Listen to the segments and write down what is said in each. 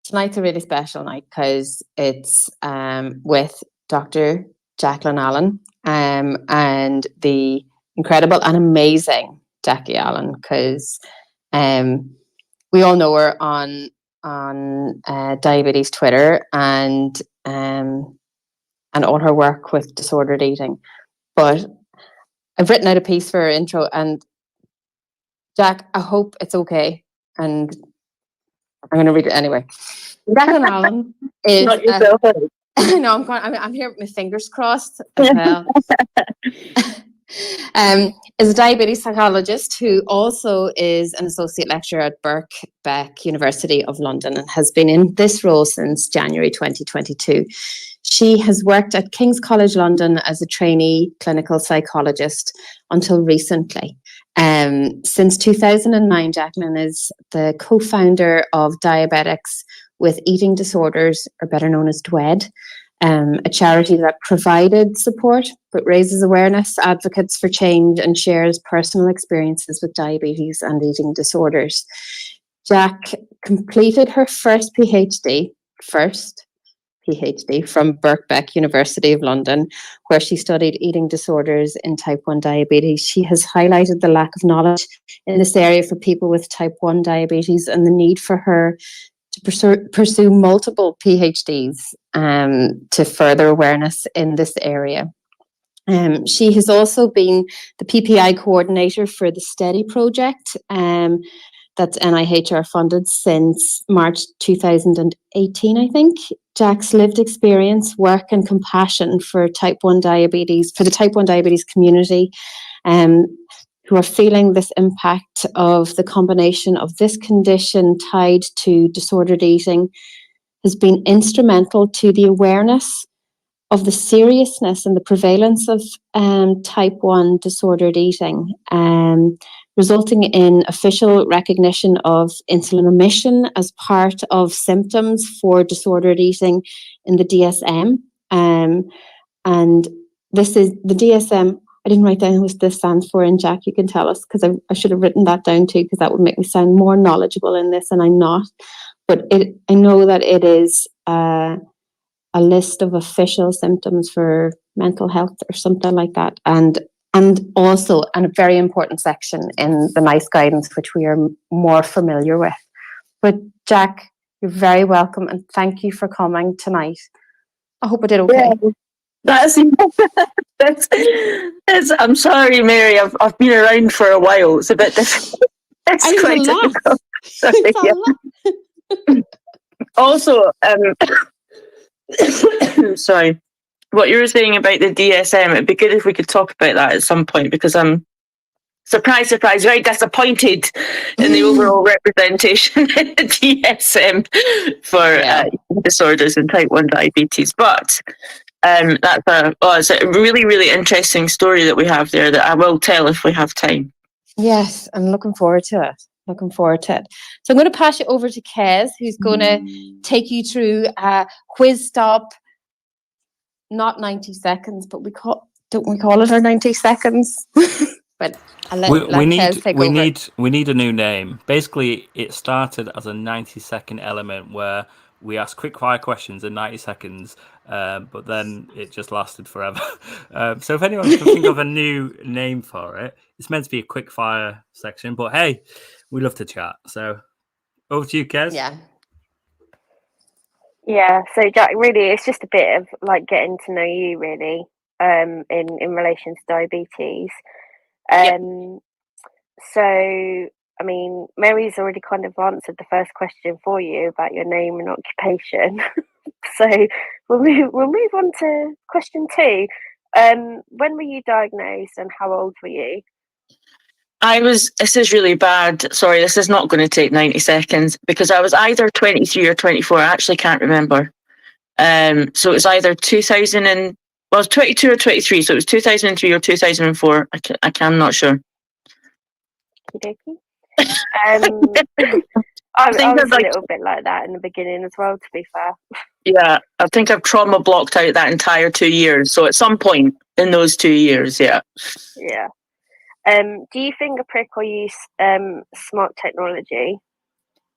tonight's a really special night because it's with Dr. Jacqueline Allan and the incredible and amazing Jacq Allan, because we all know her on diabetes Twitter and all her work with disordered eating. But I've written out a piece for her intro, and Jacq, I hope it's okay, and I'm going to read it anyway. Jacqueline Allan is not yourself. no, I'm here with my fingers crossed as well. Is a diabetes psychologist who also is an associate lecturer at Birkbeck, University of London, and has been in this role since January 2022. She has worked at King's College London as a trainee clinical psychologist until recently. Since 2009, Jacqueline is the co-founder of Diabetics With Eating Disorders, or better known as DWED, a charity that provided support but raises awareness, advocates for change, and shares personal experiences with diabetes and eating disorders. Jacq completed her first PhD from Birkbeck, University of London, where she studied eating disorders in type 1 diabetes. She has highlighted the lack of knowledge in this area for people with type 1 diabetes and the need for her to pursue multiple PhDs to further awareness in this area. She has also been the PPI Co-ordinator for the STEADY project, that's NIHR funded since March 2018, I think. Jack's lived experience, work and compassion for the type 1 diabetes community, who are feeling this impact of the combination of this condition tied to disordered eating, has been instrumental to the awareness of the seriousness and the prevalence of type 1 disordered eating, resulting in official recognition of insulin omission as part of symptoms for disordered eating in the DSM. And this is the DSM. I didn't write down what this stands for, and Jacq, you can tell us, because I should have written that down too, because that would make me sound more knowledgeable in this, and I'm not. But I know that it is a list of official symptoms for mental health or something like that, and also a very important section in the NICE guidance, which we are more familiar with. But Jacq, you're very welcome, and thank you for coming tonight. I hope I did okay. Yeah. That's I'm sorry, Mary. I've been around for a while. It's a bit difficult. It's quite difficult. Sorry, yeah. Also, sorry, what you were saying about the DSM, it'd be good if we could talk about that at some point, because I'm surprise, very disappointed in the overall representation in the DSM for disorders and type 1 diabetes. But it's a really, really interesting story that we have there that I will tell if we have time. Yes, I'm looking forward to it. So I'm going to pass you over to Kez, who's going to take you through a quiz stop. Not 90 seconds, but don't we call it our 90 seconds? But we need a new name. Basically, it started as a 90-second element where we asked quick-fire questions in 90 seconds, but then it just lasted forever. So if anyone can think of a new name for it, it's meant to be a quick-fire section, but hey, we love to chat. So over to you, Kez. Yeah, so Jacq, really, it's just a bit of like getting to know you, really, in relation to diabetes. So, I mean, Mary's already kind of answered the first question for you about your name and occupation. So we'll move on to question 2. When were you diagnosed and how old were you? This is really bad. Sorry, this is not going to take 90 seconds because I was either 23 or 24. I actually can't remember. So it was either 22 or 23. So it was 2003 or 2004. I'm not sure. I was a little bit like that in the beginning as well, to be fair. Yeah, I think I've trauma blocked out that entire 2 years. So at some point in those 2 years, yeah. Yeah. Do you finger prick or use smart technology?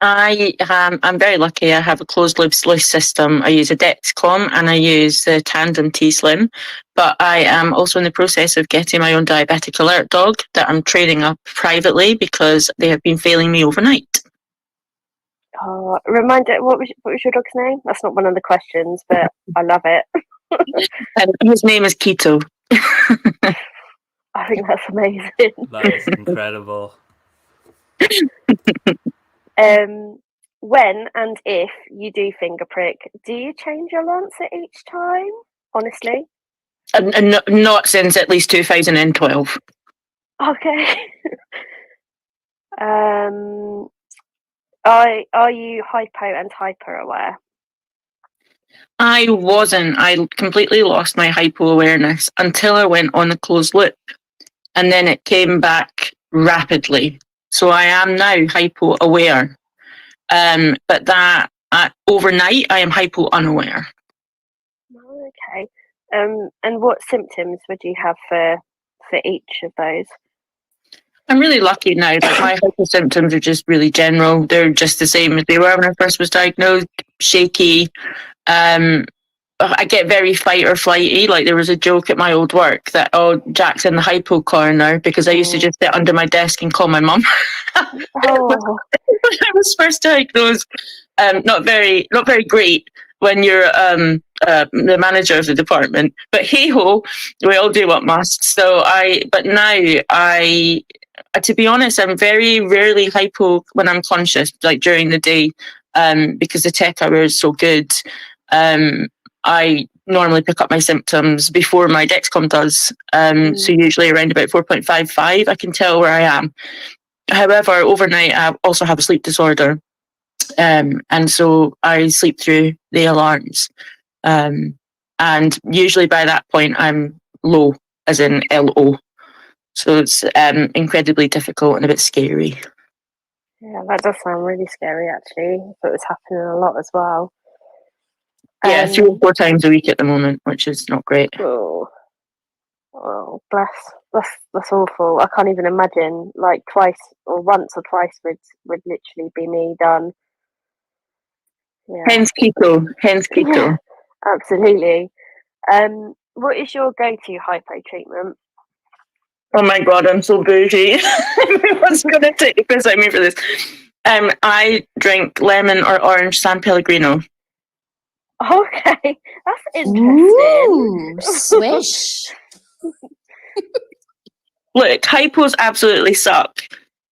I'm very lucky. I have a closed loop sluice system. I use a Dexcom and I use the Tandem T-Slim. But I am also in the process of getting my own diabetic alert dog that I'm training up privately because they have been failing me overnight. Reminder, what was your dog's name? That's not one of the questions, but I love it. His name is Keto. I think that's amazing. That is incredible. When and if you do finger prick, do you change your Lancet each time? Honestly? Not since at least 2012. Okay. Are you hypo and hyper aware? I wasn't. I completely lost my hypo awareness until I went on a closed loop, and then it came back rapidly. So I am now hypo aware, but that overnight I am hypo unaware. Okay. And what symptoms would you have for each of those? I'm really lucky now that my hypo symptoms are just really general. They're just the same as they were when I first was diagnosed. Shaky. I get very fight or flighty. Like there was a joke at my old work that, Jack's in the hypo corner, because I used to just sit under my desk and call my mum. Oh. When I was first diagnosed, not very great when you're the manager of the department. But hey ho, we all do what must. But now to be honest, I'm very rarely hypo when I'm conscious, like during the day, because the tech hour is so good. I normally pick up my symptoms before my Dexcom does. So usually around about 4.55, I can tell where I am. However, overnight, I also have a sleep disorder. And so I sleep through the alarms. And usually by that point, I'm low, as in LO. So it's incredibly difficult and a bit scary. Yeah, that does sound really scary, actually. If it was happening a lot as well. Yeah, 3 or 4 times a week at the moment, which is not great. Oh, bless. That's awful. I can't even imagine. Like twice or once or twice would literally be me done. Yeah. Hence keto. Yeah, absolutely. What is your go-to hypo treatment? Oh my god, I'm so bougie. Everyone's going to take the piss out of me for this. I drink lemon or orange San Pellegrino. Okay, that's interesting. Ooh, swish. Look, hypos absolutely suck.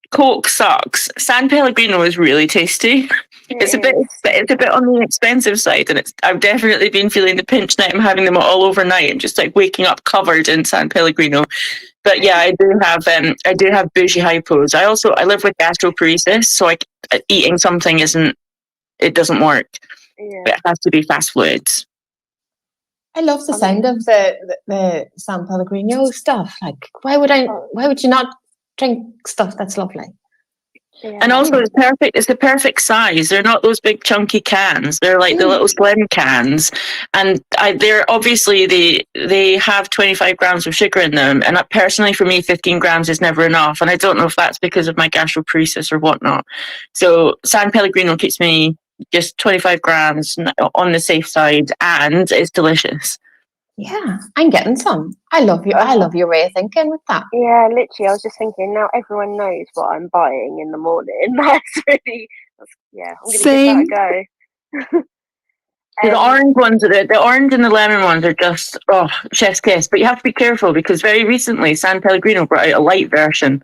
Coke sucks. San Pellegrino is really tasty. It's a bit on the expensive side, and I've definitely been feeling the pinch now. I'm having them all overnight and just like waking up covered in San Pellegrino. But yeah, I do have bougie hypos. I live with gastroparesis, so eating something doesn't work. Yeah. It has to be fast fluids. I love the sound of the San Pellegrino stuff. Like, why would you not drink stuff that's lovely? Yeah. And also, it's perfect. It's the perfect size. They're not those big chunky cans. They're like the little slim cans, and they're obviously they have 25 grams of sugar in them. And personally, for me, 15 grams is never enough. And I don't know if that's because of my gastroparesis or whatnot. So San Pellegrino keeps me just 25 grams on the safe side, and it's delicious. Yeah, I'm getting some. I love your way of thinking with that. Yeah, literally, I was just thinking, now everyone knows what I'm buying in the morning. I'm going to give that a go. The orange ones, the orange and the lemon ones are just, chef's kiss. But you have to be careful because very recently San Pellegrino brought out a light version.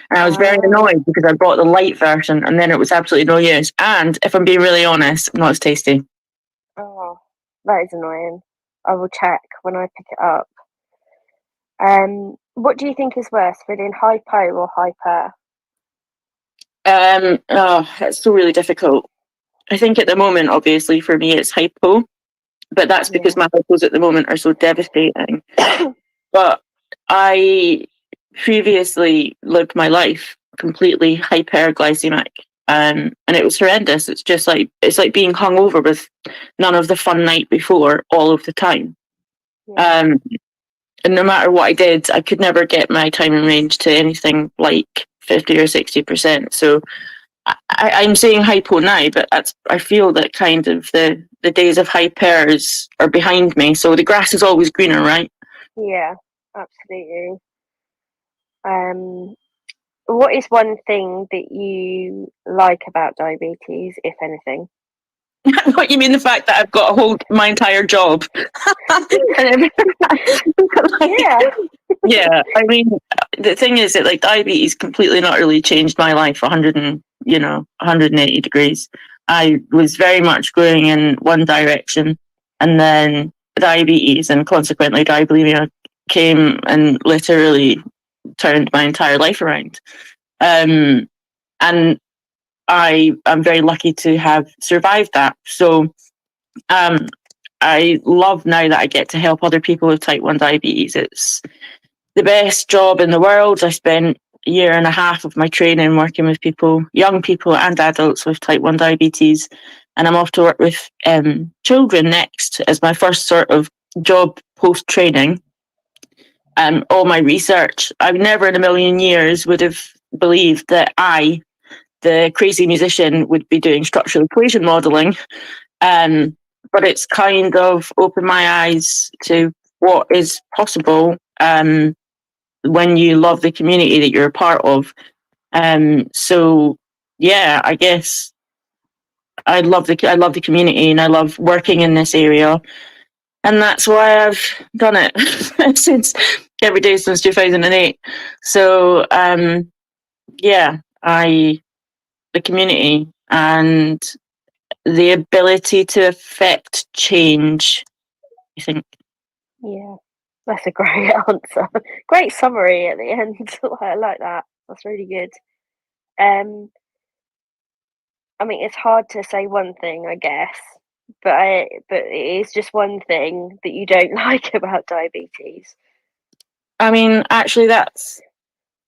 And I was very annoyed because I bought the light version and then it was absolutely no use. And if I'm being really honest, not as tasty. Oh, that is annoying. I will check when I pick it up. What do you think is worse, feeling hypo or hyper? That's so really difficult. I think at the moment, obviously, for me, it's hypo, but that's because my hypos at the moment are so devastating. But I previously lived my life completely hyperglycemic, and it was horrendous. It's just like being hungover with none of the fun night before all of the time. And no matter what I did, I could never get my time in range to anything like 50 or 60%. So I'm saying hypo now, but I feel that kind of the days of hypers are behind me. So the grass is always greener, right? Yeah, absolutely. What is one thing that you like about diabetes, if anything? What, you mean the fact that I've got my entire job? Yeah. Yeah, I mean, the thing is that like diabetes completely and utterly changed my life 180 degrees. I was very much going in one direction, and then diabetes and consequently diabulimia came and literally turned my entire life around. And I'm very lucky to have survived that. So I love now that I get to help other people with type 1 diabetes. It's the best job in the world. I spent a year and a half of my training working with people, young people and adults with type 1 diabetes. And I'm off to work with children next as my first sort of job post-training. All my research, I never in a million years would have believed that I, the crazy musician, would be doing structural equation modelling. But it's kind of opened my eyes to what is possible when you love the community that you're a part of. So yeah, I guess I love the community and I love working in this area, and that's why I've done it since every day since 2008. So yeah, the community and the ability to affect change, I think. Yeah, that's a great answer. Great summary at the end. I like that. That's really good. I mean, it's hard to say one thing, I guess, but it is just one thing that you don't like about diabetes. I mean, actually, that's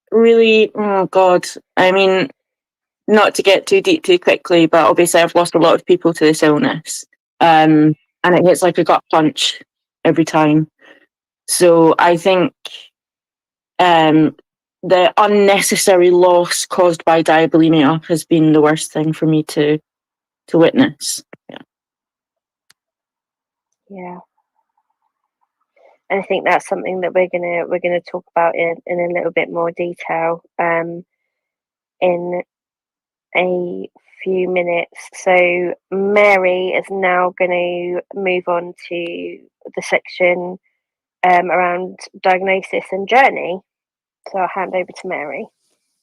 really, oh God. I mean, not to get too deep too quickly, but obviously I've lost a lot of people to this illness. And it hits like a gut punch every time. So I think the unnecessary loss caused by diabulimia has been the worst thing for me to witness. Yeah. And I think that's something that we're gonna talk about in a little bit more detail in a few minutes. So Mary is now going to move on to the section around diagnosis and journey. So I'll hand over to Mary.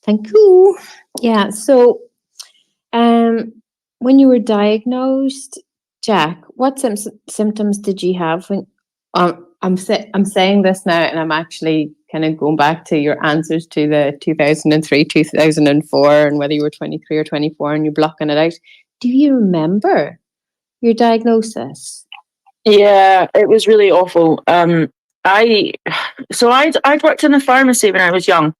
Thank you. Yeah. So, when you were diagnosed, Jacq, what symptoms did you have when? I'm saying this now, and I'm actually kind of going back to your answers to the 2003, 2004, and whether you were 23 or 24, and you're blocking it out. Do you remember your diagnosis? Yeah, it was really awful. I'd worked in a pharmacy when I was young,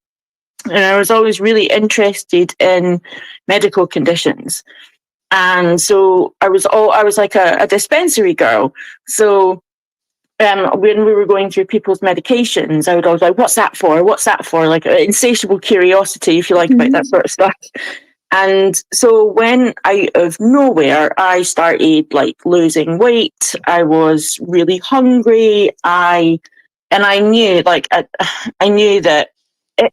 and I was always really interested in medical conditions. And so I was like a dispensary girl. So when we were going through people's medications, I would always like, what's that for? What's that for? Like insatiable curiosity, if you like, about that sort of stuff. And so when out of nowhere, I started like losing weight. I was really hungry. I knew I knew that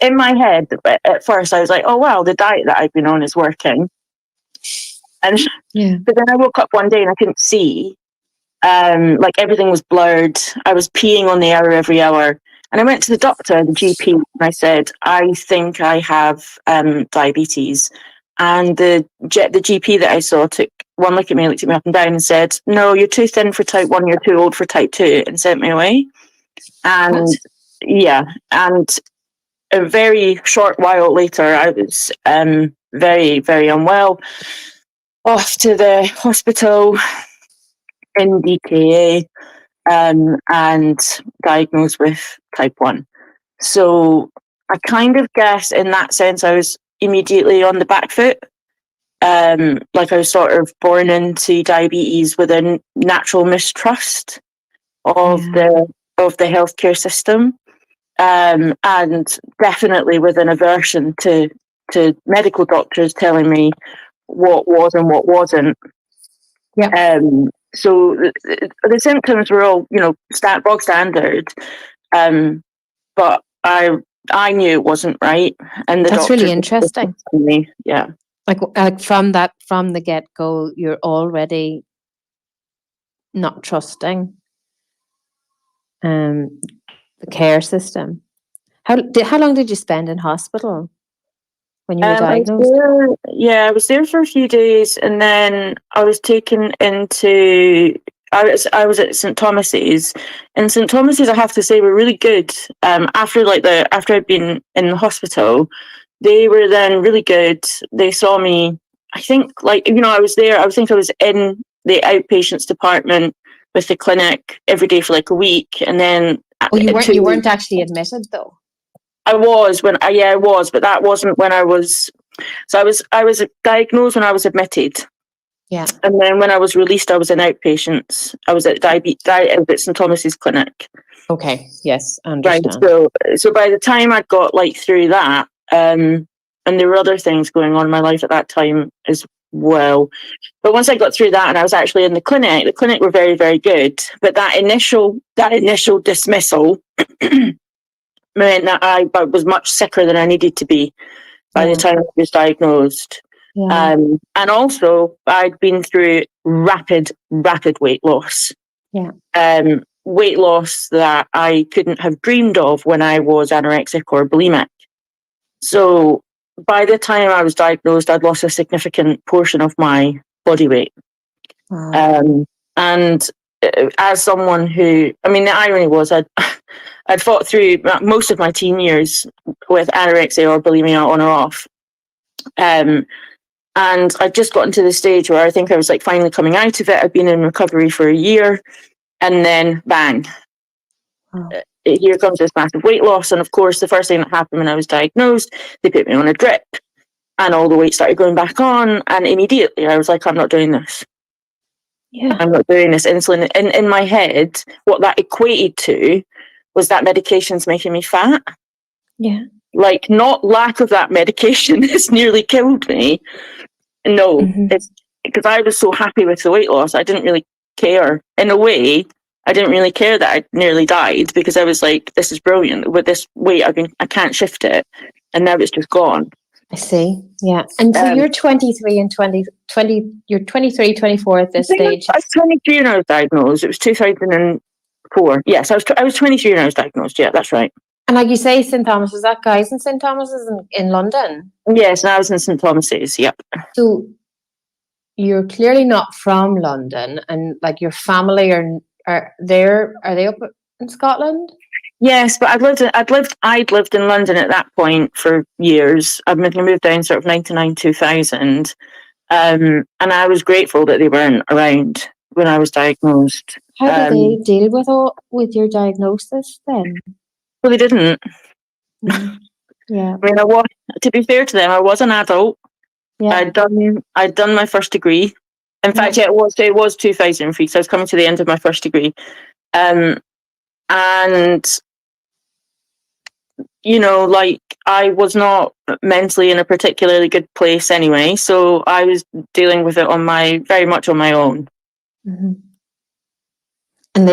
in my head at first I was like, oh wow, the diet that I've been on is working. And yeah. But then I woke up one day and I couldn't see. Like everything was blurred. I was peeing on the hour every hour. And I went to the doctor, the GP, and I said, I think I have diabetes. And the GP that I saw took one look at me, looked at me up and down and said, no, you're too thin for type 1, you're too old for type 2, and sent me away. And yeah, and a very short while later, I was very, very unwell, off to the hospital in DKA and diagnosed with type 1. So I kind of guess in that sense I was immediately on the back foot. Like I was sort of born into diabetes with a natural mistrust of the healthcare system, and definitely with an aversion to to medical doctors telling me what was and what wasn't. Yeah. So the symptoms were all, bog standard, but I knew it wasn't right, and the That's doctor really interesting. me, yeah. Like from the get-go, you're already not trusting the care system. How long did you spend in hospital when you were diagnosed? I was there for a few days, and then I was taken into. I was at St Thomas's, and St Thomas's, I have to say, were really good. After I'd been in the hospital, they were then really good. They saw me. I think, I was there. I think I was in the outpatients department with the clinic every day for like a week, and then. Oh, you weren't actually admitted though. I was, but that wasn't when I was. So I was diagnosed when I was admitted. Yeah. And then when I was released, I was in outpatients. I was at at St Thomas's clinic. Okay. Yes, I understand. Right. So by the time I'd got through that, and there were other things going on in my life at that time as well. But once I got through that and I was actually in the clinic were very, very good. But that initial dismissal meant that I was much sicker than I needed to be by the time I was diagnosed. Yeah. And also, I'd been through rapid weight loss. Yeah. Weight loss that I couldn't have dreamed of when I was anorexic or bulimic. So by the time I was diagnosed, I'd lost a significant portion of my body weight. Wow. And as someone who, the irony was I'd fought through most of my teen years with anorexia or bulimia on or off. And I'd just gotten to the stage where I think I was finally coming out of it. I'd been in recovery for a year, and then bang, here comes this massive weight loss. And of course, the first thing that happened when I was diagnosed, they put me on a drip, and all the weight started going back on. And immediately I was like, I'm not doing this. Yeah. I'm not doing this. Insulin in my head, what that equated to was that medication's making me fat. Yeah. Not lack of that medication has nearly killed me. No, it's because I was so happy with the weight loss. I didn't really care. In a way, I didn't really care that I nearly died, because I was like, this is brilliant. With this weight, I can't shift it. And now it's just gone. I see. Yeah. And so you're 23 and 20, you're 23, 24 at this stage. I was 23 when I was diagnosed. It was 2004. Yes, I was 23 when I was diagnosed. Yeah, that's right. And like you say, St Thomas, is that guys in St Thomas's in London? Yes, and I was in St Thomas's. Yep. So you're clearly not from London, and your family are they up in Scotland? Yes, but I'd lived in London at that point for years. I moved down sort of 99, 2000, and I was grateful that they weren't around when I was diagnosed. How did they deal with your diagnosis then? Well, they didn't. Yeah. To be fair to them, I was an adult. Yeah. I'd done my first degree. In fact, it was 2003, so I was coming to the end of my first degree. And I was not mentally in a particularly good place anyway, so I was dealing with it very much on my own. Mm-hmm. And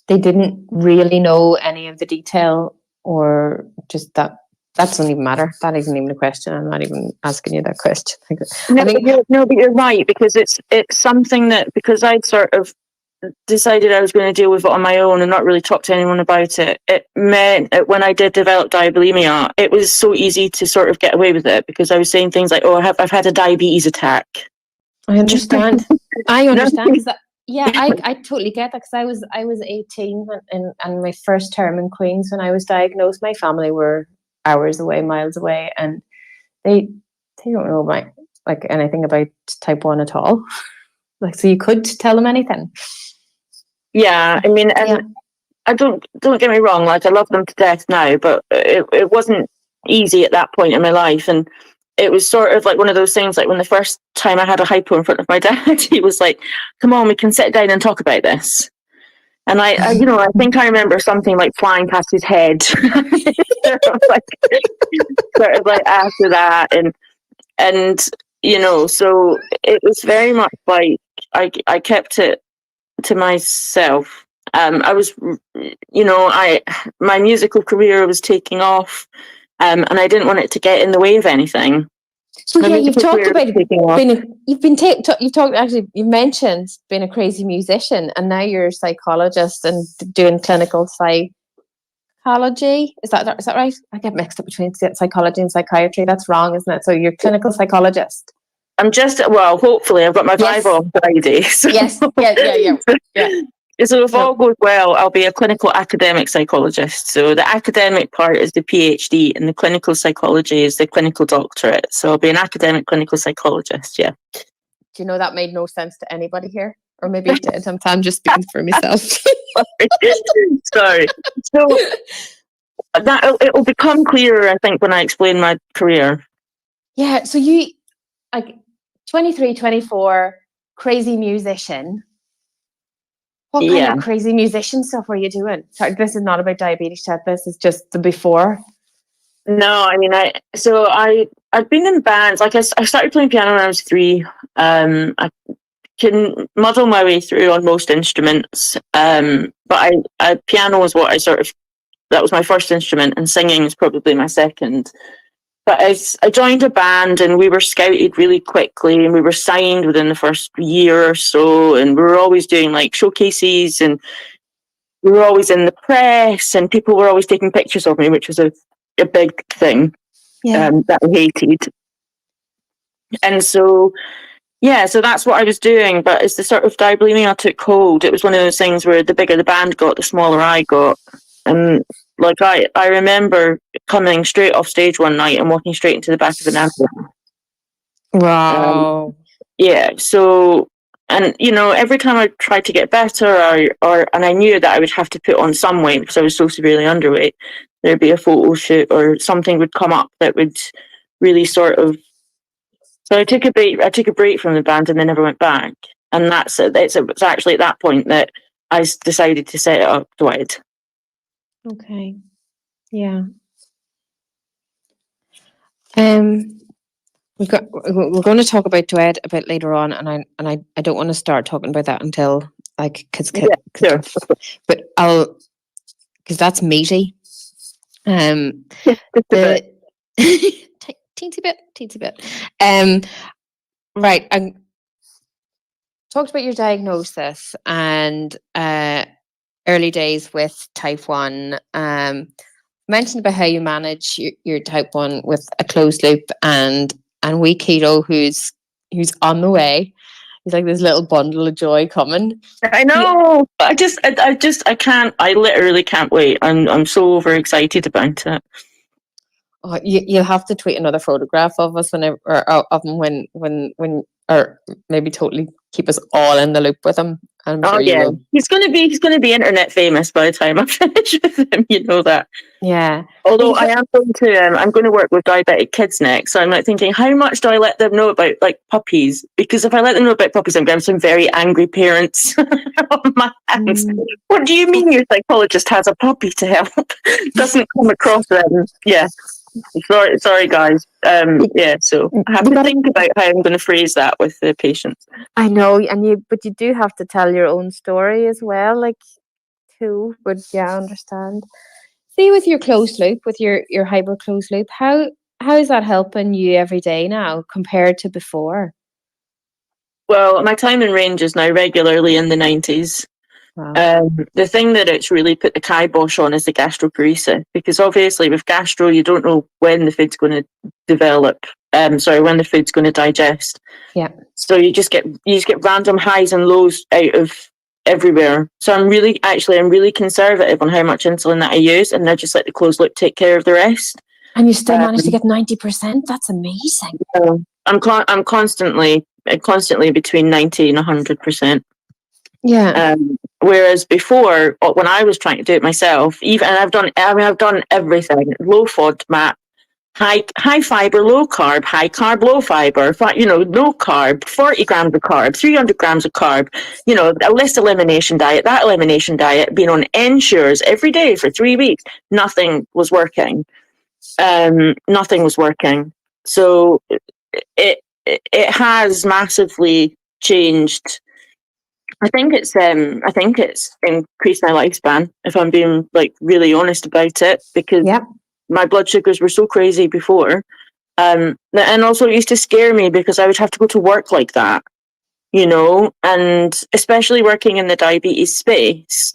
they didn't really know any of the detail, or just that doesn't even matter. That isn't even a question. I'm not even asking you that question. But you're right, because it's something that, because I'd sort of decided I was going to deal with it on my own and not really talk to anyone about it, it meant that when I did develop diabulimia, it was so easy to sort of get away with it, because I was saying things like, oh, I've had a diabetes attack. I understand. I understand. I totally get that, because I was 18 and my first term in Queen's when I was diagnosed. My family were hours away, miles away, and they don't know about anything about type 1 at all. So you could tell them anything. Yeah, I don't get me wrong, I love them to death now, but it wasn't easy at that point in my life. And it was sort of one of those things, when the first time I had a hypo in front of my dad, he was like, come on, we can sit down and talk about this. And I think I remember something like flying past his head, sort of like after that, and so it was very much like I kept it to myself. I was, my musical career was taking off, and I didn't want it to get in the way of anything. So yeah, you've talked about you mentioned being a crazy musician, and now you're a psychologist and doing clinical psychology. Is that right? I get mixed up between psychology and psychiatry. That's wrong, isn't it? So you're a clinical psychologist. I'm hopefully I've got my Bible on Friday. So. Yes, yeah. So if all goes well, I'll be a clinical academic psychologist. So the academic part is the Ph.D. and the clinical psychology is the clinical doctorate. So I'll be an academic clinical psychologist, yeah. Do you know that made no sense to anybody here? Or maybe it did. I'm just speaking for myself. Sorry. So that it'll become clearer, I think, when I explain my career. Yeah, so you, like, 23, 24, crazy musician. What kind of crazy musician stuff were you doing? Sorry, this is not about DiabetesChat. This is just the before. No, I mean, I've been in bands. Like I started playing piano when I was 3. I can muddle my way through on most instruments. But piano was what that was my first instrument, and singing is probably my second. But I joined a band, and we were scouted really quickly, and we were signed within the first year or so, and we were always doing like showcases, and we were always in the press, and people were always taking pictures of me, which was a big thing that I hated. And so, so that's what I was doing. But as the sort of diabulimia took hold, it was one of those things where the bigger the band got, the smaller I got. And like I remember coming straight off stage one night and walking straight into the back of an ambulance. Wow. So, and every time I tried to get better, and I knew that I would have to put on some weight because I was so severely underweight, there'd be a photo shoot or something would come up that would really sort of. So I took a break from the band and then never went back. And that's it. It's actually at that point that I decided to set it up DWED. Okay. Yeah. We're going to talk about DWED a bit later on, and I don't want to start talking about that until sure. But because that's meaty. Just a bit. Teensy bit. Right. I talked about your diagnosis and early days with type 1. Mentioned about how you manage your type 1 with a closed loop and wee keto who's on the way. He's like this little bundle of joy coming. I know. I literally can't wait. I'm so overexcited about it. Oh, you'll have to tweet another photograph of us whenever, or of him when, or maybe totally keep us all in the loop with him. I'm sure you will. He's going to be internet famous by the time I finish with him. You know that. Yeah. Although I'm going to work with diabetic kids next, so I'm like thinking, how much do I let them know about like puppies? Because if I let them know about puppies, I'm going to have some very angry parents on my hands. What do you mean your psychologist has a puppy to help? Doesn't come across them. Yeah. Sorry, guys. So I have to think about how I'm going to phrase that with the patients. I know, but you do have to tell your own story as well, like too. But yeah, I understand. See, with your closed loop, with your hyper closed loop, how is that helping you every day now compared to before? Well, my time in range is now regularly in the 90s. Wow. The thing that it's really put the kibosh on is the gastroparesis, because obviously with gastro you don't know when the food's going to develop. When the food's going to digest. Yeah. So you just get random highs and lows out of everywhere. So I'm really conservative on how much insulin that I use, and I just let the closed loop take care of the rest. And you still manage to get 90%. That's amazing. I'm constantly between 90 and 100%. Yeah. Whereas before, when I was trying to do it myself, I've done everything, low FODMAP, high fiber, low carb, high carb, low fiber, no carb, 40 grams of carb, 300 grams of carb, a list elimination diet, that elimination diet, being on ensures every day for 3 weeks. Nothing was working. Nothing was working. So it has massively changed. I think it's increased my lifespan, if I'm being really honest about it, because my blood sugars were so crazy before. And also it used to scare me because I would have to go to work like that, and especially working in the diabetes space,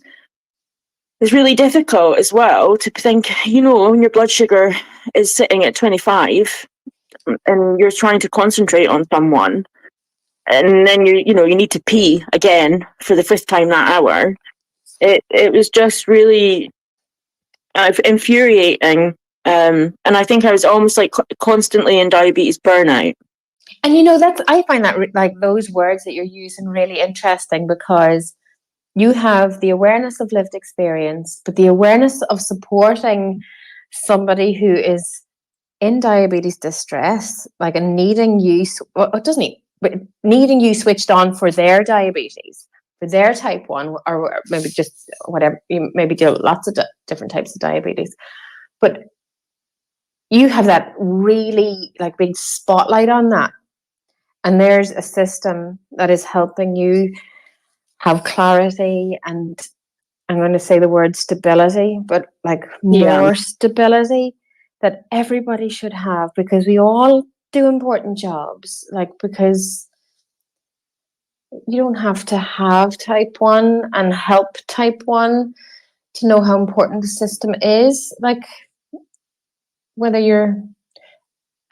it's really difficult as well to think, when your blood sugar is sitting at 25 and you're trying to concentrate on someone, and then you need to pee again for the 5th time that hour. It was just really infuriating. And I think I was almost constantly in diabetes burnout. And I find that those words that you're using really interesting, because you have the awareness of lived experience, but the awareness of supporting somebody who is in diabetes distress, and needing you, but needing you switched on for their diabetes, for their type 1, or maybe just whatever, you maybe do lots of different types of diabetes. But you have that really big spotlight on that. And there's a system that is helping you have clarity, and I'm going to say the word stability, but more stability that everybody should have, because we all do important jobs, because you don't have to have type 1 and help type 1 to know how important the system is. Whether you're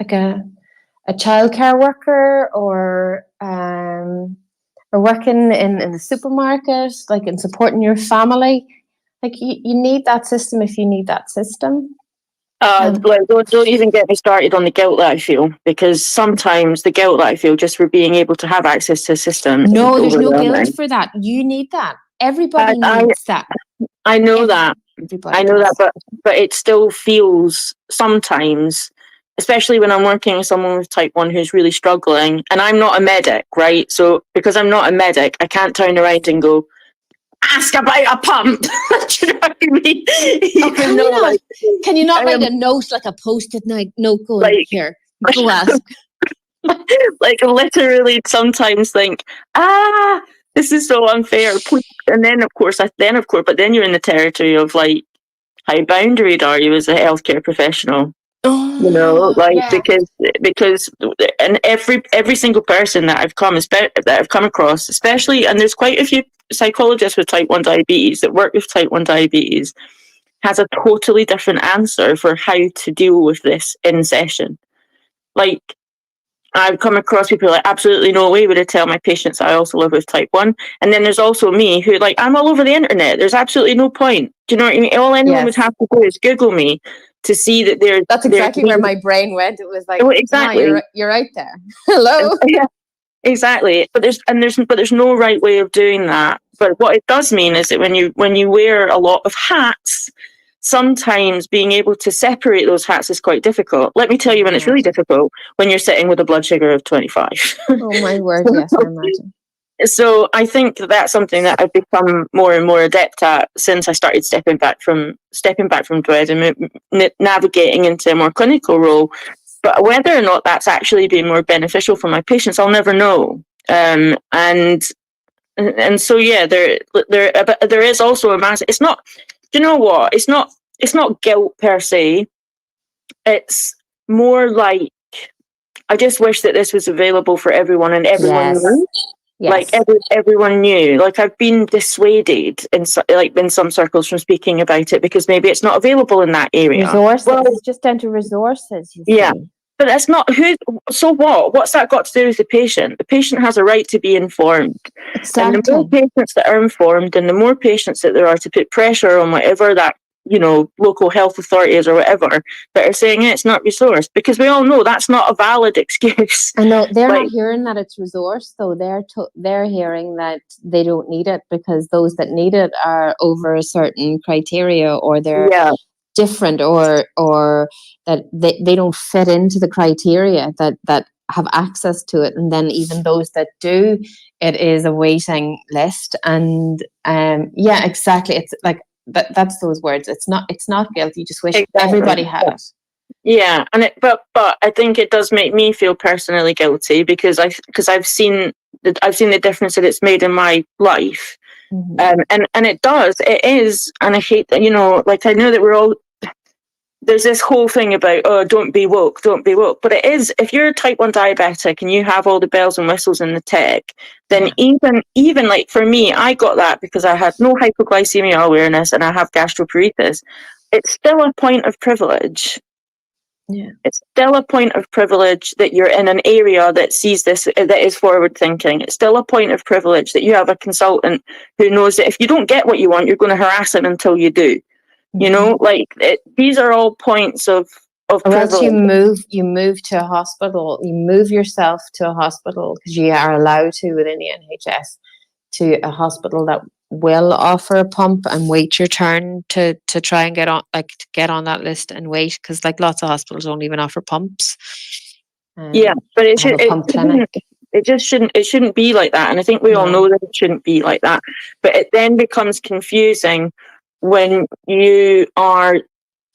a childcare worker or working in the supermarket, and supporting your family, you need that system if you need that system. Don't even get me started on the guilt that I feel, because sometimes the guilt that I feel just for being able to have access to a system. No, there's no guilt for that. You need that. Everybody needs that. I know that. I know that, but it still feels sometimes, especially when I'm working with someone with type 1 who's really struggling, and I'm not a medic, right? So because I'm not a medic, I can't turn around and go, ask about a pump. Do you know what I mean? Can you not write a note, a post-it note going, here, go ask? Literally sometimes think, this is so unfair. And then of course, but then you're in the territory of how boundaried are you as a healthcare professional? Because and every single person that I've come across, especially, and there's quite a few psychologists with type 1 diabetes that work with type 1 diabetes, has a totally different answer for how to deal with this in session. I've come across people absolutely no way would I tell my patients I also live with type 1. And then there's also me who I'm all over the internet. There's absolutely no point. Do you know what I mean? All anyone would have to do is Google me to see that there's... That's exactly where my brain went. It was exactly. You're out there. Hello. Yeah, exactly. But there's no right way of doing that. But what it does mean is that when you wear a lot of hats, sometimes being able to separate those hats is quite difficult. Let me tell you when it's really difficult, when you're sitting with a blood sugar of 25. Oh my word, yes, I imagine. So I think that's something that I've become more and more adept at since I started stepping back from DWED and navigating into a more clinical role. But whether or not that's actually been more beneficial for my patients, I'll never know. And so there is also a massive. It's not. Do you know what? It's not guilt per se. It's more I just wish that this was available for everyone, and everyone knew. Yes. Everyone knew. I've been dissuaded in some circles from speaking about it because maybe it's not available in that area. Resources. It's just down to resources. You see. But that's not who. So what? What's that got to do with the patient? The patient has a right to be informed. Exactly. And the more patients that are informed, and the more patients that there are to put pressure on whatever that local health authorities or whatever that are saying it's not resourced, because we all know that's not a valid excuse. I know they're not hearing that it's resourced, though. They're hearing that they don't need it because those that need it are over a certain criteria, or they're different or that they don't fit into the criteria that have access to it, and then even those that do, it is a waiting list. And yeah, exactly, it's like that's those words. It's not guilt. You just wish everybody had it. Yeah, and but I think it does make me feel personally guilty because I've seen the difference that it's made in my life. Mm-hmm. And it is, and I hate that, like, I know that we're all, there's this whole thing about, oh, don't be woke, but it is, if you're a type 1 diabetic and you have all the bells and whistles in the tech, then even like for me, I got that because I had no hypoglycemia awareness and I have gastroparesis. It's still a point of privilege. Yeah, it's still a point of privilege that you're in an area that sees this, that is forward thinking. It's still a point of privilege that you have a consultant who knows that if you don't get what you want, you're going to harass him until you do. These are all points of privilege. Else you move to a hospital, you move yourself to a hospital because you are allowed to within the NHS, to a hospital that will offer a pump, and wait your turn to try and get on that list and wait, because like lots of hospitals don't even offer pumps. But it shouldn't be like that, and I think we all know that it shouldn't be like that. But it then becomes confusing when you are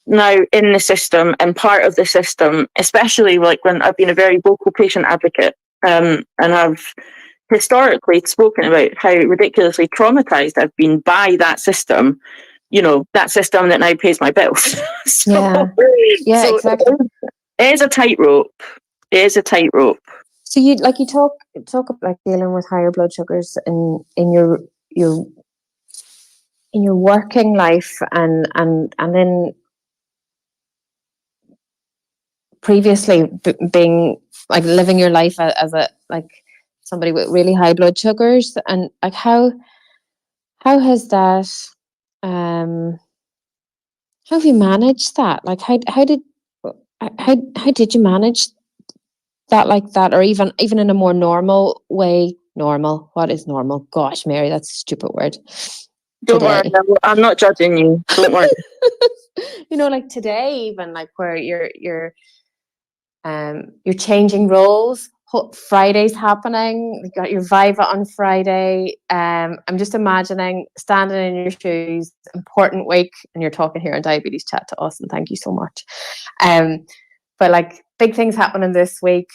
now in the system and part of the system, especially like when I've been a very vocal patient advocate, and I've historically spoken about how ridiculously traumatized I've been by that system, that system that now pays my bills. So exactly. It is a tightrope. So you talk about like dealing with higher blood sugars in your working life, and then previously being like living your life as a like somebody with really high blood sugars, and like how has that how have you managed that? Like how did you manage that, like that, or even in a more normal way? Normal, what is normal? Gosh, Mary, that's a stupid word. Don't worry, I'm not judging you. Don't worry. Like today, even like where you're changing roles. Friday's happening. You got your Viva on Friday. I'm just imagining standing in your shoes. Important week, and you're talking here on Diabetes Chat to us, and thank you so much. But like big things happening this week.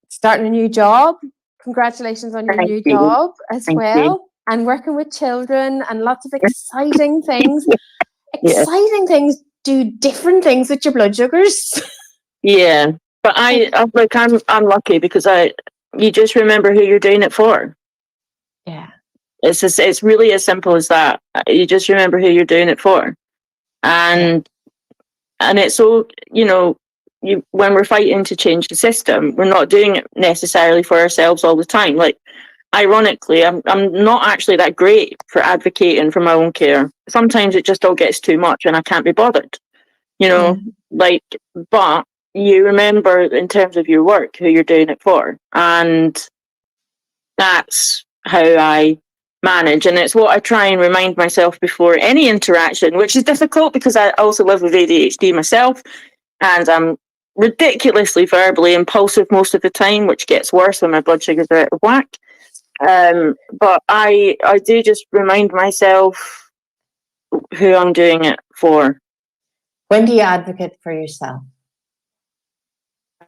Starting a new job. Congratulations on your new job as well. And working with children and lots of exciting things. Exciting things do different things with your blood sugars. Yeah. But I'm lucky because you just remember who you're doing it for. Yeah. It's really as simple as that. You just remember who you're doing it for. And it's so, when we're fighting to change the system, we're not doing it necessarily for ourselves all the time. Like, ironically, I'm not actually that great for advocating for my own care. Sometimes it just all gets too much and I can't be bothered. But you remember in terms of your work who you're doing it for, and that's how I manage. And it's what I try and remind myself before any interaction, which is difficult because I also live with ADHD myself, and I'm ridiculously verbally impulsive most of the time, which gets worse when my blood sugars are out of whack. But I do just remind myself who I'm doing it for. When do you advocate for yourself?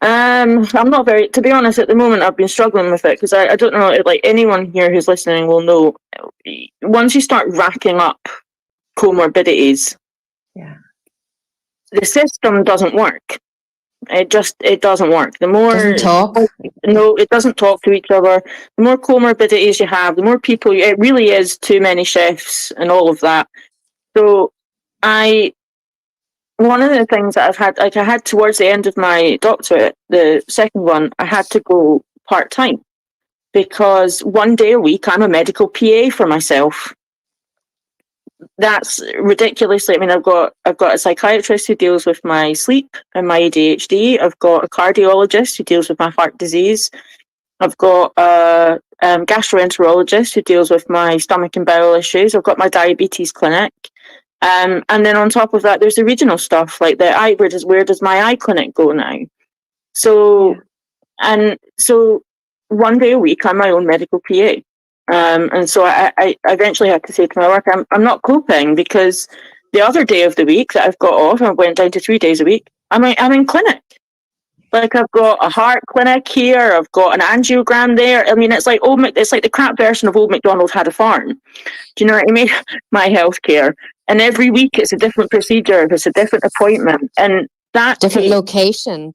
I'm not very, to be honest, at the moment I've been struggling with it because I don't know, like anyone here who's listening will know, once you start racking up comorbidities, the system doesn't work. It doesn't work. The more it doesn't talk to each other. The more comorbidities you have, the more people. It really is too many chefs and all of that. So one of the things that I had towards the end of my doctorate, the second one, I had to go part-time because one day a week I'm a medical PA for myself. That's ridiculously, I've got a psychiatrist who deals with my sleep and my ADHD. I've got a cardiologist who deals with my heart disease. I've got a gastroenterologist who deals with my stomach and bowel issues. I've got my diabetes clinic. And then on top of that, there's the regional stuff, like where does my eye clinic go now? So, and so 1 day a week, I'm my own medical PA. And so I eventually had to say to my work, I'm not coping, because the other day of the week that I've got off, I went down to 3 days a week, I'm in clinic. Like, I've got a heart clinic here, I've got an angiogram there. I mean, it's like the crap version of Old MacDonald Had a Farm. Do you know what I mean? My healthcare. And every week it's a different procedure, it's a different appointment. And that different location,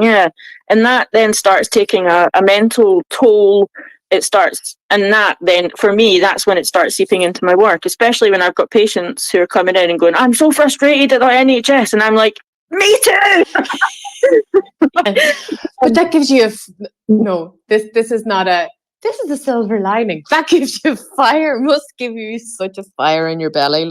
yeah. And that then starts taking a mental toll. It starts, and that then, for me, that's when it starts seeping into my work, especially when I've got patients who are coming in and going, I'm so frustrated at the NHS. And I'm like, me too. But that gives you this is a silver lining. That gives you fire. Must give you such a fire in your belly,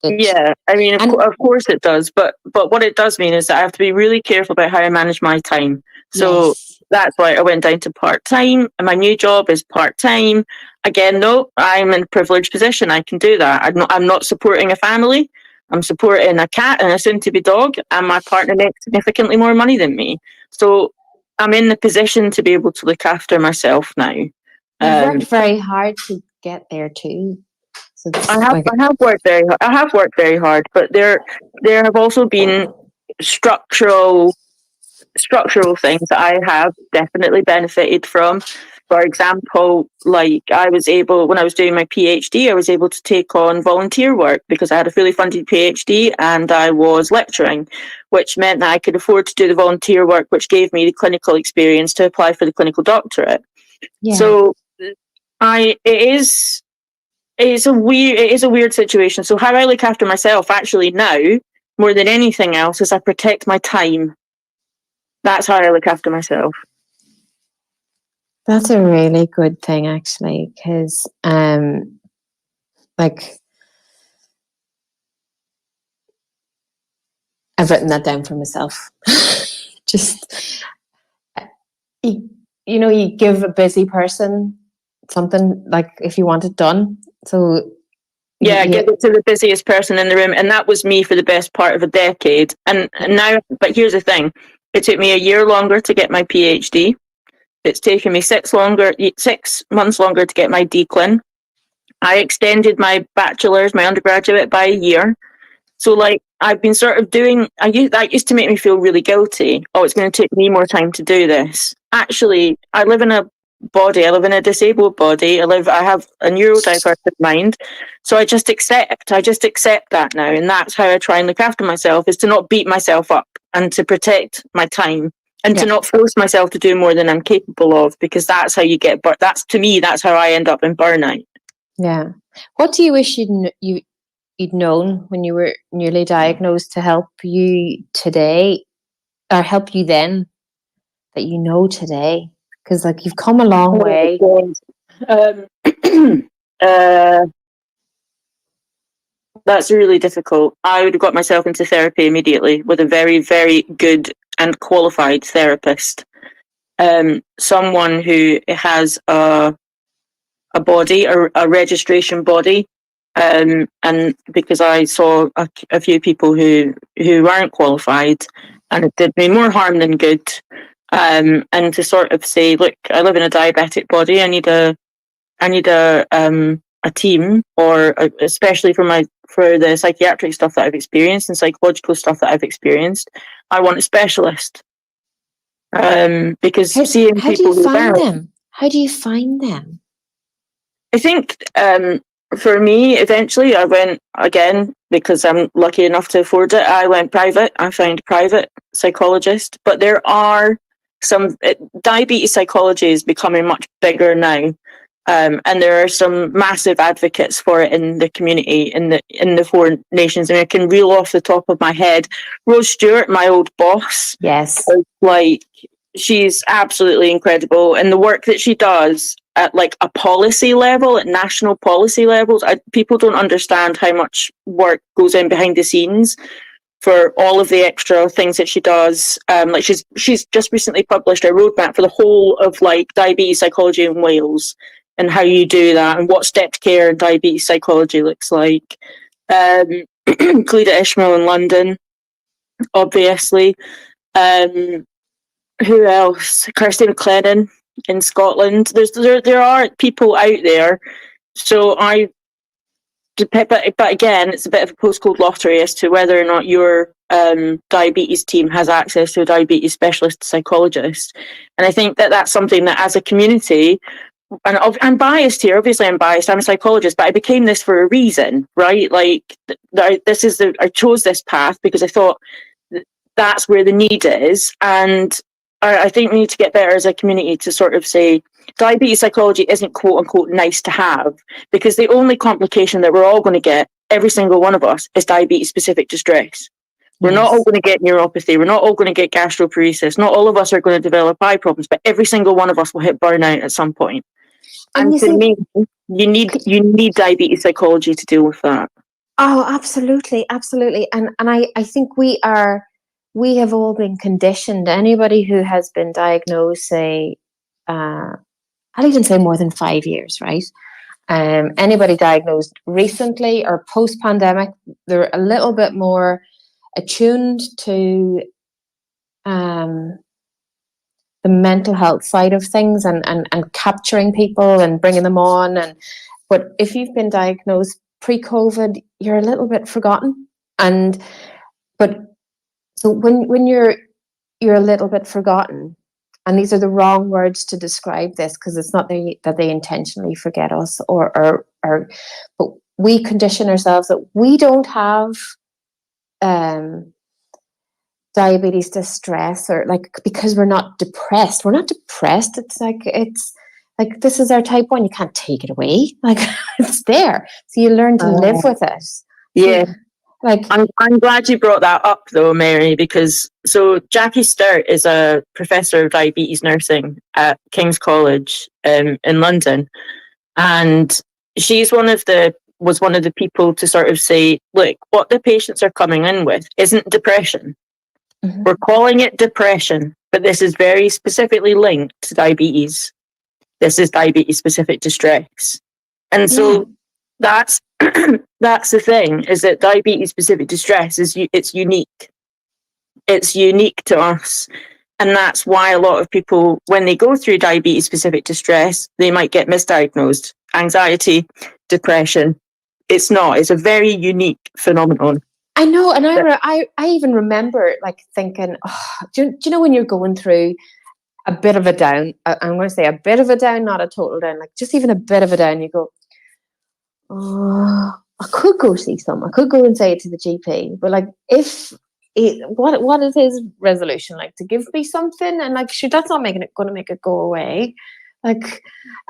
yeah, I mean, of course it does, but what it does mean is that I have to be really careful about how I manage my time. So that's why I went down to part-time, and my new job is part-time. Again, no, I'm in a privileged position. I can do that. I'm not supporting a family. I'm supporting a cat and a soon-to-be dog, and my partner makes significantly more money than me. So I'm in the position to be able to look after myself now. You've worked very hard to get there too. So I have worked very hard, but there have also been structural things that I have definitely benefited from. For example, like when I was doing my PhD, I was able to take on volunteer work because I had a fully funded PhD and I was lecturing, which meant that I could afford to do the volunteer work, which gave me the clinical experience to apply for the clinical doctorate. Yeah. So it is a weird situation. So how I look after myself actually now, more than anything else, is I protect my time. That's how I look after myself. That's a really good thing, actually, because I've written that down for myself. Just you give a busy person something, like, if you want it done. So give it to the busiest person in the room, and that was me for the best part of a decade. And now, but here's the thing: it took me a year longer to get my PhD. It's taken me 6 months longer to get my DClin. I extended my bachelor's, my undergraduate, by a year. So, like, I've been sort of that used to make me feel really guilty. Oh, it's going to take me more time to do this. Actually, I live in a disabled body. I have a neurodivergent mind. So I just accept that now. And that's how I try and look after myself, is to not beat myself up and to protect my time and to not force myself to do more than I'm capable of, because that's how you get, that's how I end up in burnout. Yeah. What do you wish you'd known when you were newly diagnosed to help you today, or help you then, that you know today? Because, like, you've come a long way. That's really difficult. I would have got myself into therapy immediately with a very, very good and qualified therapist. Someone who has a body, a registration body. And because I saw a few people who weren't qualified, and it did me more harm than good. And to sort of say, look, I live in a diabetic body. I need a team, or especially for the psychiatric stuff that I've experienced and psychological stuff that I've experienced, I want a specialist. Because seeing how people how do you find them? I think for me, eventually I went, again, because I'm lucky enough to afford it, I went private. I found private psychologist, but there are some diabetes psychology is becoming much bigger now. And there are some massive advocates for it in the community, in the 4 nations. And I can reel off the top of my head, Rose Stewart, my old boss. Yes. She's absolutely incredible. And the work that she does at a policy level, at national policy levels, people don't understand how much work goes in behind the scenes for all of the extra things that she does. She's just recently published a roadmap for the whole of diabetes psychology in Wales. and how you do that, and what stepped care and diabetes psychology looks like. Cleda Ishmael in London, obviously. Who else? Kirsty McLennan in Scotland. There are people out there. So but again, it's a bit of a postcode lottery as to whether or not your diabetes team has access to a diabetes specialist psychologist. And I think that that's something that as a community, and I'm biased here, obviously I'm biased, I'm a psychologist, but I became this for a reason, right? Like, I chose this path because I thought that's where the need is. And I think we need to get better as a community to sort of say, diabetes psychology isn't quote unquote nice to have, because the only complication that we're all going to get, every single one of us, is diabetes specific distress. We're not all going to get neuropathy. We're not all going to get gastroparesis. Not all of us are going to develop eye problems, but every single one of us will hit burnout at some point. And to me, you need diabetes psychology to deal with that. Oh, absolutely, absolutely. And I think we have all been conditioned. Anybody who has been diagnosed, say, I'll even say more than 5 years, right? Anybody diagnosed recently or post-pandemic, they're a little bit more attuned to the mental health side of things and capturing people and bringing them on. But if you've been diagnosed pre-COVID, you're a little bit forgotten. But so when you're a little bit forgotten, and these are the wrong words to describe this, because it's not that they intentionally forget us, but we condition ourselves that we don't have diabetes distress, or like, because we're not depressed. We're not depressed. It's like this is our type 1. You can't take it away. Like, it's there. So you learn to live with it. Yeah. Like, I'm glad you brought that up though, Mary, because Jackie Sturt is a professor of diabetes nursing at King's College in London, and she's was one of the people to sort of say, look, what the patients are coming in with isn't depression. Mm-hmm. We're calling it depression, but this is very specifically linked to diabetes. This is diabetes specific distress, and so that's the thing, is that diabetes specific distress it's unique. It's unique to us. And that's why a lot of people, when they go through diabetes specific distress, they might get misdiagnosed. Anxiety, depression. It's not. It's a very unique phenomenon. I know. And I even remember like thinking, do you know when you're going through a bit of a down, I'm going to say a bit of a down, not a total down, like just even a bit of a down, you go, I could go see someone. I could go and say it to the GP, but like, what is his resolution? Like, to give me something, and like, sure, that's not going to make it go away. Like,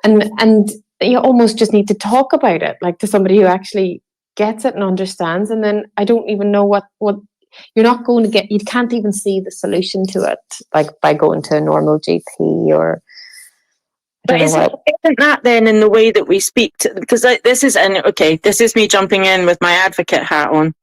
and you almost just need to talk about it, like, to somebody who actually gets it and understands. And then I don't even know what you're not going to get. You can't even see the solution to it, like by going to a normal GP or. But isn't that then in the way that we speak to, because this is me jumping in with my advocate hat on,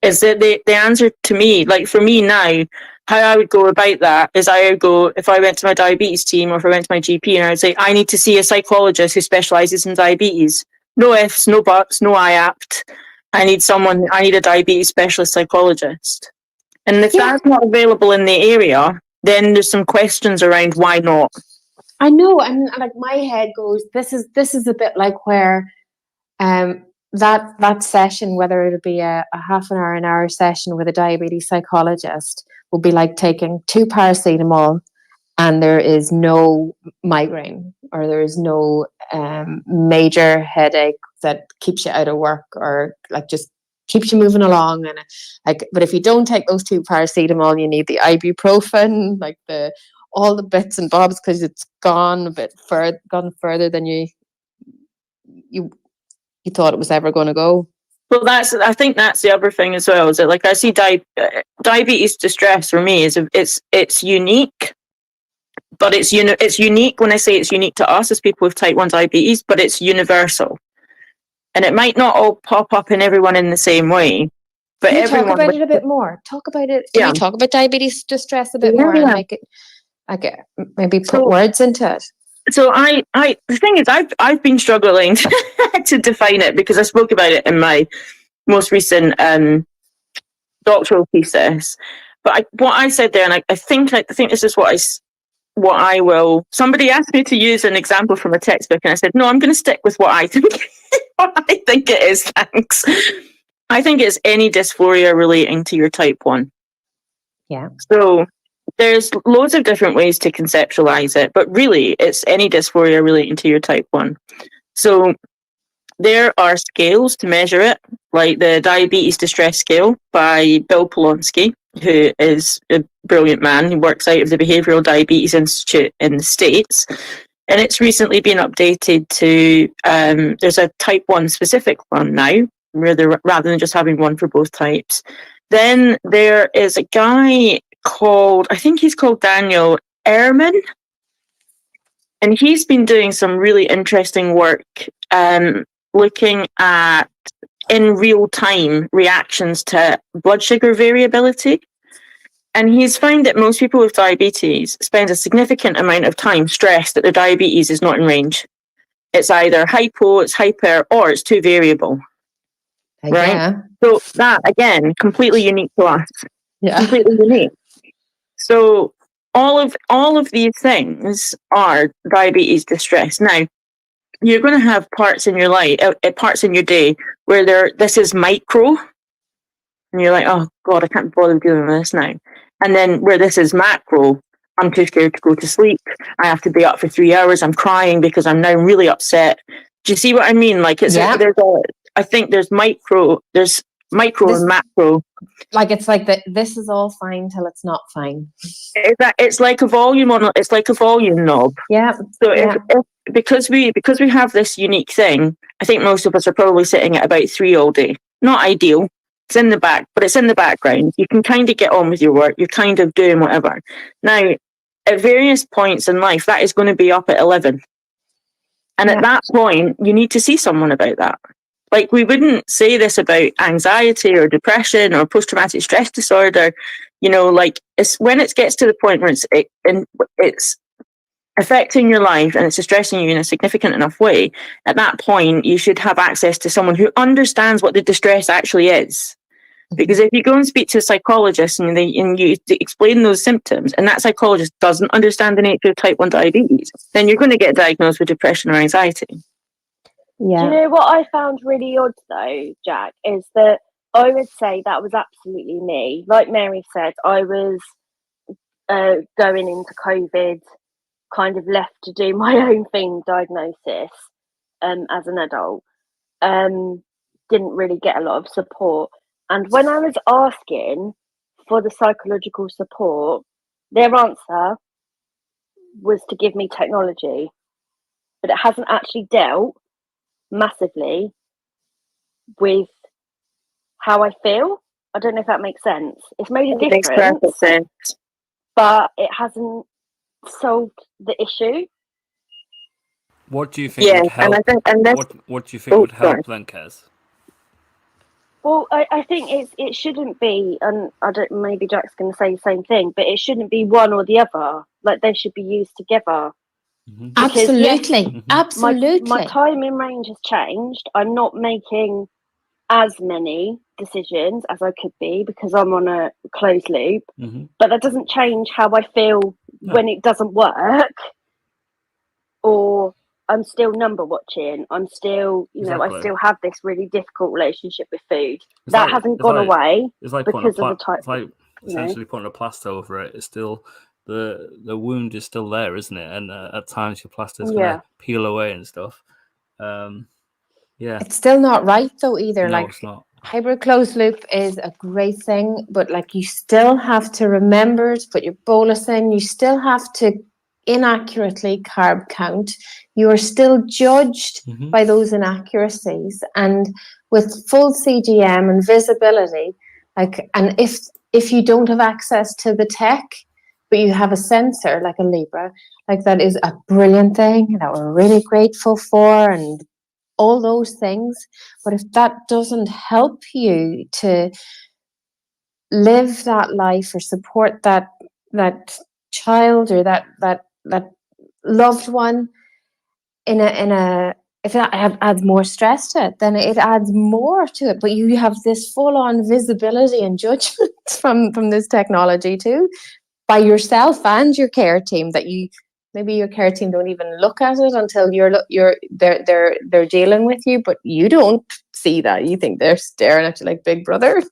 is that the answer to me, like for me now, how I would go about that is I would go, if I went to my diabetes team or if I went to my GP, and I would say, I need to see a psychologist who specialises in diabetes. No ifs, no buts, no IAPT. I need a diabetes specialist psychologist. And if that's not available in the area, then there's some questions around why not. I know, and like my head goes, this is a bit like where that session, whether it'll be a half an hour session with a diabetes psychologist, will be like taking 2 paracetamol and there is no migraine, or there is no major headache that keeps you out of work, or like just keeps you moving along. And like, but if you don't take those 2 paracetamol, you need the ibuprofen, like all the bits and bobs, because it's gone further than you thought it was ever going to go. Well, I think that's the other thing as well, is that like I see diabetes distress for me is it's unique, but it's unique when I say it's unique to us as people with type 1 diabetes, but it's universal, and it might not all pop up in everyone in the same way. But Can you talk about it a bit more? Talk about it. Can you talk about diabetes distress a bit more and make it? Okay, maybe put words into it. So the thing is, I've been struggling to define it because I spoke about it in my most recent doctoral thesis. But what I said there, and I think this is what I will. Somebody asked me to use an example from a textbook, and I said, no, I'm going to stick with what I think. What I think it is. Thanks. I think it's any dysphoria relating to your type 1. Yeah. So there's loads of different ways to conceptualize it, but really it's any dysphoria relating to your type 1. So there are scales to measure it, like the Diabetes Distress Scale by Bill Polonsky, who is a brilliant man who works out of the Behavioral Diabetes Institute in the States. And it's recently been updated to, there's a type 1 specific one now, rather than just having one for both types. Then there is a guy called, I think he's called Daniel Ehrman, and he's been doing some really interesting work looking at, in real time, reactions to blood sugar variability. And he's found that most people with diabetes spend a significant amount of time stressed that their diabetes is not in range. It's either hypo, it's hyper, or it's too variable. Right? Yeah. So that, again, completely unique to us. Yeah. Completely unique. So all of these things are diabetes distress. Now, you're going to have parts in your life, parts in your day where this is micro, and you're like, oh God, I can't bother dealing with this now. And then where this is macro, I'm too scared to go to sleep. I have to be up for 3 hours. I'm crying because I'm now really upset. Do you see what I mean? Like I think there's micro and macro. Like it's like that. This is all fine till it's not fine. It's like a volume it's like a volume knob. Yeah. So if because we have this unique thing, I think most of us are probably sitting at about 3 all day. Not ideal. It's in the back, but it's in the background. You can kind of get on with your work. You're kind of doing whatever. Now, at various points in life, that is going to be up at 11. And at that point, you need to see someone about that. Like, we wouldn't say this about anxiety or depression or post-traumatic stress disorder. Like, it's when it gets to the point where it's affecting your life and it's distressing you in a significant enough way. At that point, you should have access to someone who understands what the distress actually is. Because if you go and speak to a psychologist and you explain those symptoms, and that psychologist doesn't understand the nature of type 1 diabetes, then you're going to get diagnosed with depression or anxiety. Yeah. Do you know what I found really odd though, Jack, is that I would say that was absolutely me. Like Mary said, I was going into COVID, kind of left to do my own thing, diagnosis, as an adult. Didn't really get a lot of support. And when I was asking for the psychological support, their answer was to give me technology. But it hasn't actually dealt massively with how I feel. I don't know if that makes sense. It's made a difference, Makes perfect sense. But it hasn't solved the issue. What do you think would help? What do you think would help then, Kez? Well, I think it shouldn't be, and maybe Jack's going to say the same thing, but it shouldn't be one or the other. Like, they should be used together. Mm-hmm. Absolutely. Absolutely. My time in range has changed. I'm not making as many decisions as I could be because I'm on a closed loop. Mm-hmm. But that doesn't change how I feel when it doesn't work. Or I'm still number watching. I'm still, I still have this really difficult relationship with food. That hasn't gone away. It's like because of the type. It's like essentially putting a plaster over it. It's still the wound is still there, isn't it? And at times your plaster is going to peel away and stuff. It's still not right though either. No, it's not. Hybrid closed loop is a great thing, but like you still have to remember to put your bolus in. You still have to inaccurately carb count. You are still judged by those inaccuracies, and with full CGM and visibility, and if you don't have access to the tech, but you have a sensor like a Libra, like that is a brilliant thing that we're really grateful for, and all those things. But if that doesn't help you to live that life or support that child or that loved one if it adds more stress to it, then it adds more to it. But you have this full-on visibility and judgment from this technology too, by yourself and your care team, that maybe your care team don't even look at it until they're dealing with you, but you don't see that. You think they're staring at you like Big Brother.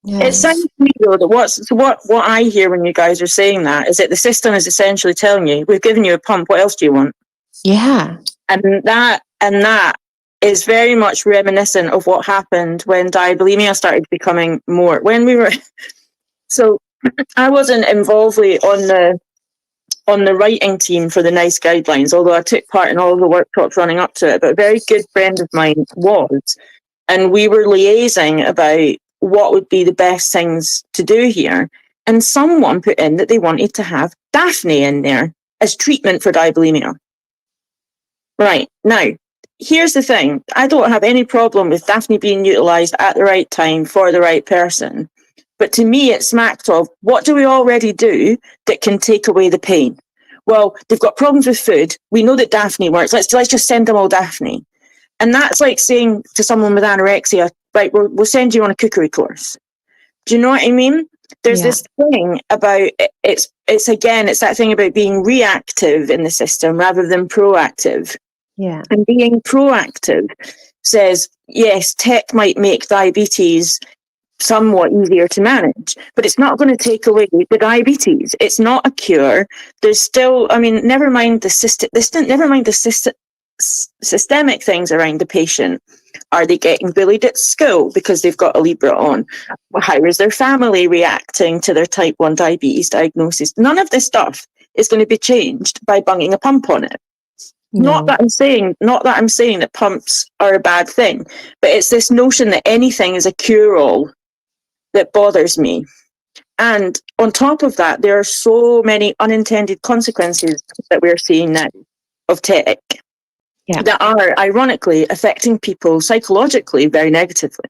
Yeah. It sounds to me though that what I hear when you guys are saying that is that the system is essentially telling you, we've given you a pump, what else do you want? Yeah. And that is very much reminiscent of what happened when diabulimia started becoming more. When we were, so I wasn't involved on the writing team for the NICE guidelines, although I took part in all of the workshops running up to it. But a very good friend of mine was, and we were liaising about what would be the best things to do here. And someone put in that they wanted to have Daphne in there as treatment for diabulimia. Right, now, here's the thing. I don't have any problem with Daphne being utilised at the right time for the right person. But to me, it smacked of, what do we already do that can take away the pain? Well, they've got problems with food. We know that Daphne works. Let's just send them all Daphne. And that's like saying to someone with anorexia, right, we'll send you on a cookery course. Do you know what I mean? There's this thing about, it's that thing about being reactive in the system rather than proactive. Yeah. And being proactive says, yes, tech might make diabetes somewhat easier to manage, but it's not going to take away the diabetes. It's not a cure. There's still, I mean, never mind the systemic things around the patient. Are they getting bullied at school because they've got a Libra on? How is their family reacting to their type 1 diabetes diagnosis? None of this stuff is going to be changed by bunging a pump on it. No. Not that I'm saying that pumps are a bad thing, but it's this notion that anything is a cure-all that bothers me. And on top of that, there are so many unintended consequences that we're seeing now of tech that are ironically affecting people psychologically very negatively.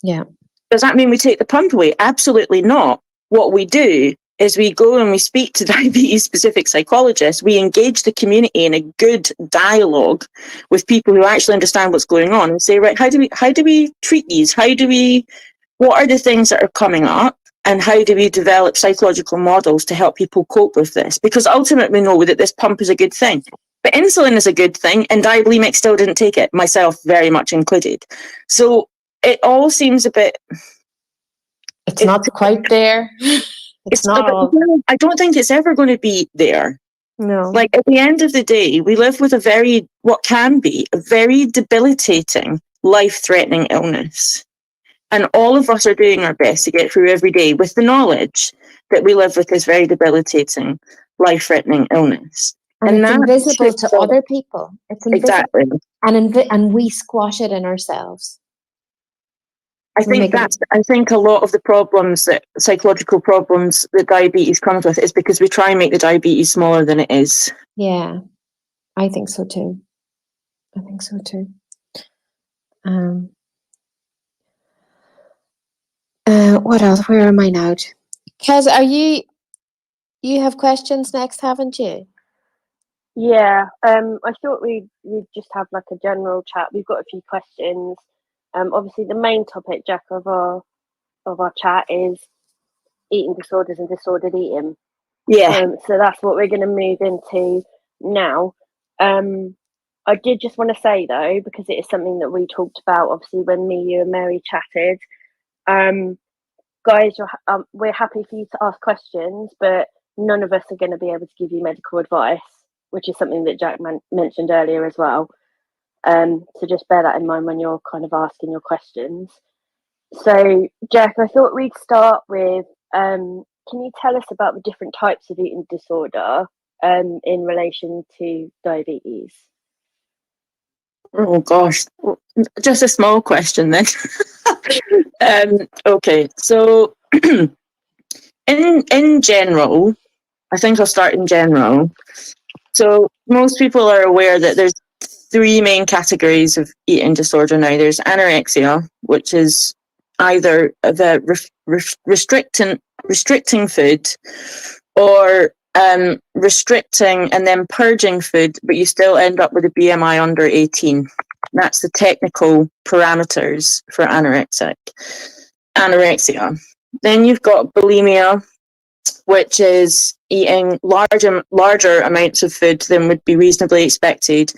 Yeah. Does that mean we take the pump away? Absolutely not. What we do is we go and we speak to diabetes-specific psychologists. We engage the community in a good dialogue with people who actually understand what's going on and say, right, how do we treat these? What are the things that are coming up? And how do we develop psychological models to help people cope with this? Because ultimately we know that this pump is a good thing. But insulin is a good thing, and diabulimics still didn't take it, myself very much included. So it all seems a bit... It's not quite there. It's not all... I don't think it's ever going to be there. No. Like, at the end of the day, we live with what can be a very debilitating, life-threatening illness. And all of us are doing our best to get through every day with the knowledge that we live with this very debilitating, life-threatening illness. And it's invisible to other people. It's invisible. Exactly. And we squash it in ourselves. I think a lot of the problems, psychological problems that diabetes comes with, is because we try and make the diabetes smaller than it is. Yeah, I think so too. What else? Where am I now? Kez, you have questions next, haven't you? Yeah, I thought we'd just have like a general chat. We've got a few questions. Obviously the main topic, Jacq, of our chat is eating disorders and disordered eating. Yeah. So that's what we're going to move into now. I did just want to say though, because it is something that we talked about, obviously when me, you and Mary chatted, guys, we're happy for you to ask questions, but none of us are going to be able to give you medical advice, which is something that Jacq mentioned earlier as well. So just bear that in mind when you're kind of asking your questions. So Jacq, I thought we'd start with, can you tell us about the different types of eating disorder in relation to diabetes? Oh gosh, just a small question then. Okay, so in general, I think I'll start in general. So most people are aware that there's three main categories of eating disorder now. There's anorexia, which is either the restricting food, or restricting and then purging food, but you still end up with a BMI under 18. That's the technical parameters for anorexia. Then you've got bulimia, which is eating larger amounts of food than would be reasonably expected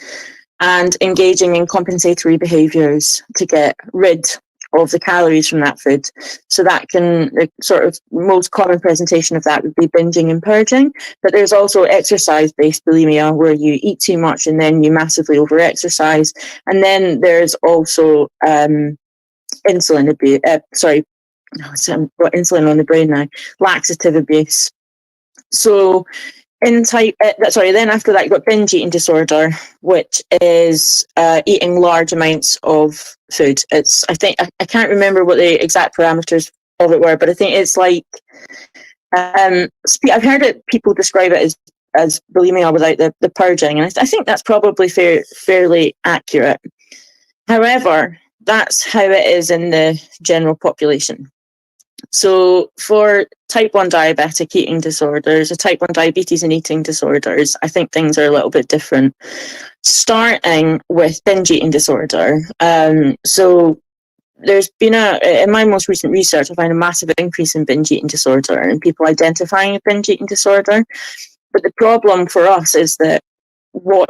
and engaging in compensatory behaviours to get rid of the calories from that food. So that the sort of most common presentation of that would be binging and purging. But there's also exercise-based bulimia, where you eat too much and then you massively over-exercise. And then there's also insulin abuse. I've got insulin on the brain now. Laxative abuse. So then after that, you've got binge eating disorder, which is eating large amounts of food. I can't remember what the exact parameters of it were, but I think it's like, I've heard people describe it as bulimia without the purging, and I think that's probably fairly accurate. However, that's how it is in the general population. So for type 1 diabetic eating disorders, or type 1 diabetes and eating disorders, I think things are a little bit different. Starting with binge eating disorder. So there's been in my most recent research, I found a massive increase in binge eating disorder and people identifying a binge eating disorder. But the problem for us is that what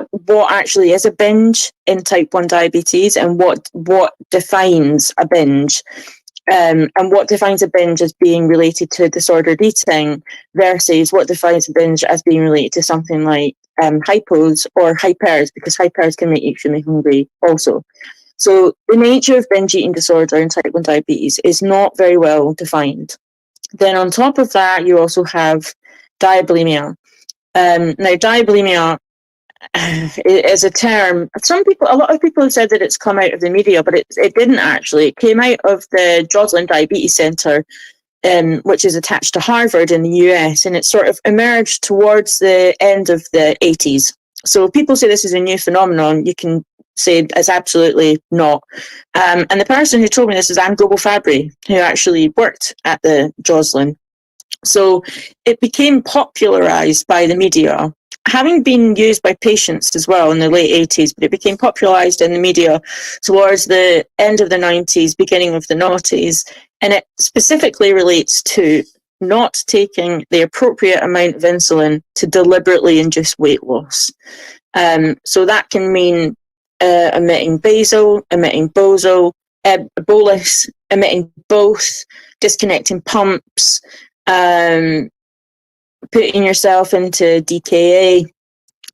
actually is a binge in type 1 diabetes, and what defines a binge. And what defines a binge as being related to disordered eating versus what defines a binge as being related to something like hypos or hypers, because hypers can make you extremely hungry also. So the nature of binge eating disorder in type 1 diabetes is not very well defined. Then on top of that, you also have diabulimia. Now, diabulimia is a term. A lot of people have said that it's come out of the media, but it didn't actually. It came out of the Joslin Diabetes Center, which is attached to Harvard in the US, and it sort of emerged towards the end of the 80s. So if people say this is a new phenomenon, you can say it's absolutely not. And the person who told me this is Anne Goebel-Fabry, who actually worked at the Joslin. So it became popularized by the media, having been used by patients as well in the late 80s, but it became popularized in the media towards the end of the 90s, beginning of the noughties, and it specifically relates to not taking the appropriate amount of insulin to deliberately induce weight loss. So that can mean emitting basal, emitting bolus, emitting both, disconnecting pumps, putting yourself into DKA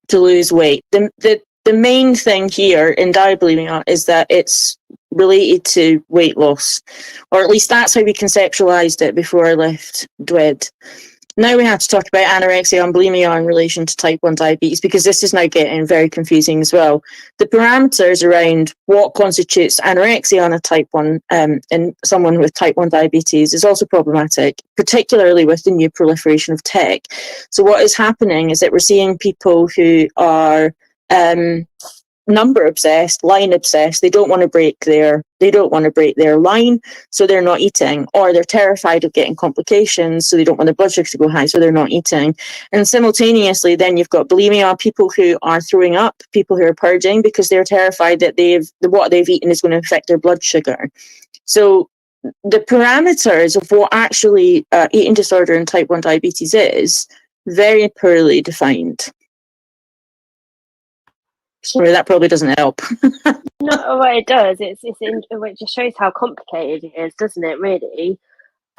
to lose weight. The main thing here in diabulimia is that it's related to weight loss, or at least that's how we conceptualized it before I left DWED. Now we have to talk about anorexia and bulimia in relation to type 1 diabetes, because this is now getting very confusing as well. The parameters around what constitutes anorexia on a type 1 in someone with type 1 diabetes is also problematic, particularly with the new proliferation of tech. So what is happening is that we're seeing people who are number obsessed, line obsessed. They don't want to break their line, so they're not eating, or they're terrified of getting complications, so they don't want their blood sugar to go high, so they're not eating. And simultaneously, then you've got bulimia, people who are throwing up, people who are purging because they're terrified that what they've eaten is going to affect their blood sugar. So the parameters of what actually eating disorder and type 1 diabetes is very poorly defined. Sorry, that probably doesn't help. No, well, it does. It just shows how complicated it is, doesn't it? Really.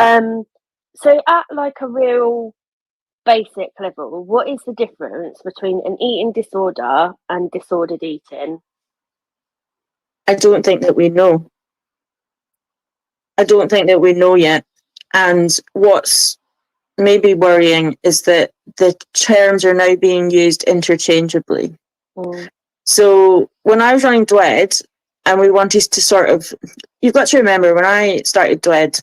So, at like a real basic level, what is the difference between an eating disorder and disordered eating? I don't think that we know. I don't think that we know yet. And what's maybe worrying is that the terms are now being used interchangeably. Mm. So when I was running DWED, and we wanted to sort of, you've got to remember when I started DWED,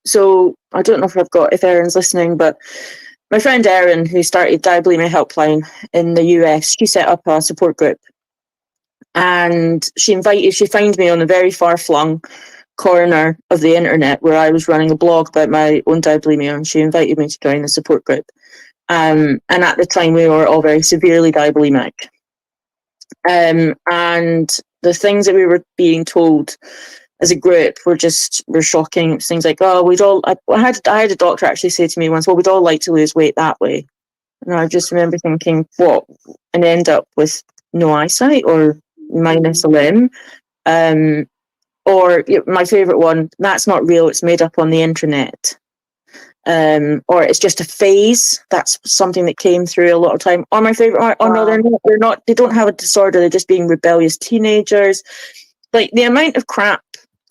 so I don't know if Erin's listening, but my friend Erin, who started Diabulimia Helpline in the US, she set up a support group, and she found me on a very far-flung corner of the internet where I was running a blog about my own diabulimia, and she invited me to join the support group. And at the time, we were all very severely diabulimic. And the things that we were being told as a group were shocking. Things like, oh, I had a doctor actually say to me once, well, we'd all like to lose weight that way. And I just remember thinking, what? And end up with no eyesight or minus a limb. Or my favourite one, that's not real, it's made up on the internet. Or it's just a phase. That's something that came through a lot of time. Or my favourite, oh no, they're not, they don't have a disorder, they're just being rebellious teenagers. Like, the amount of crap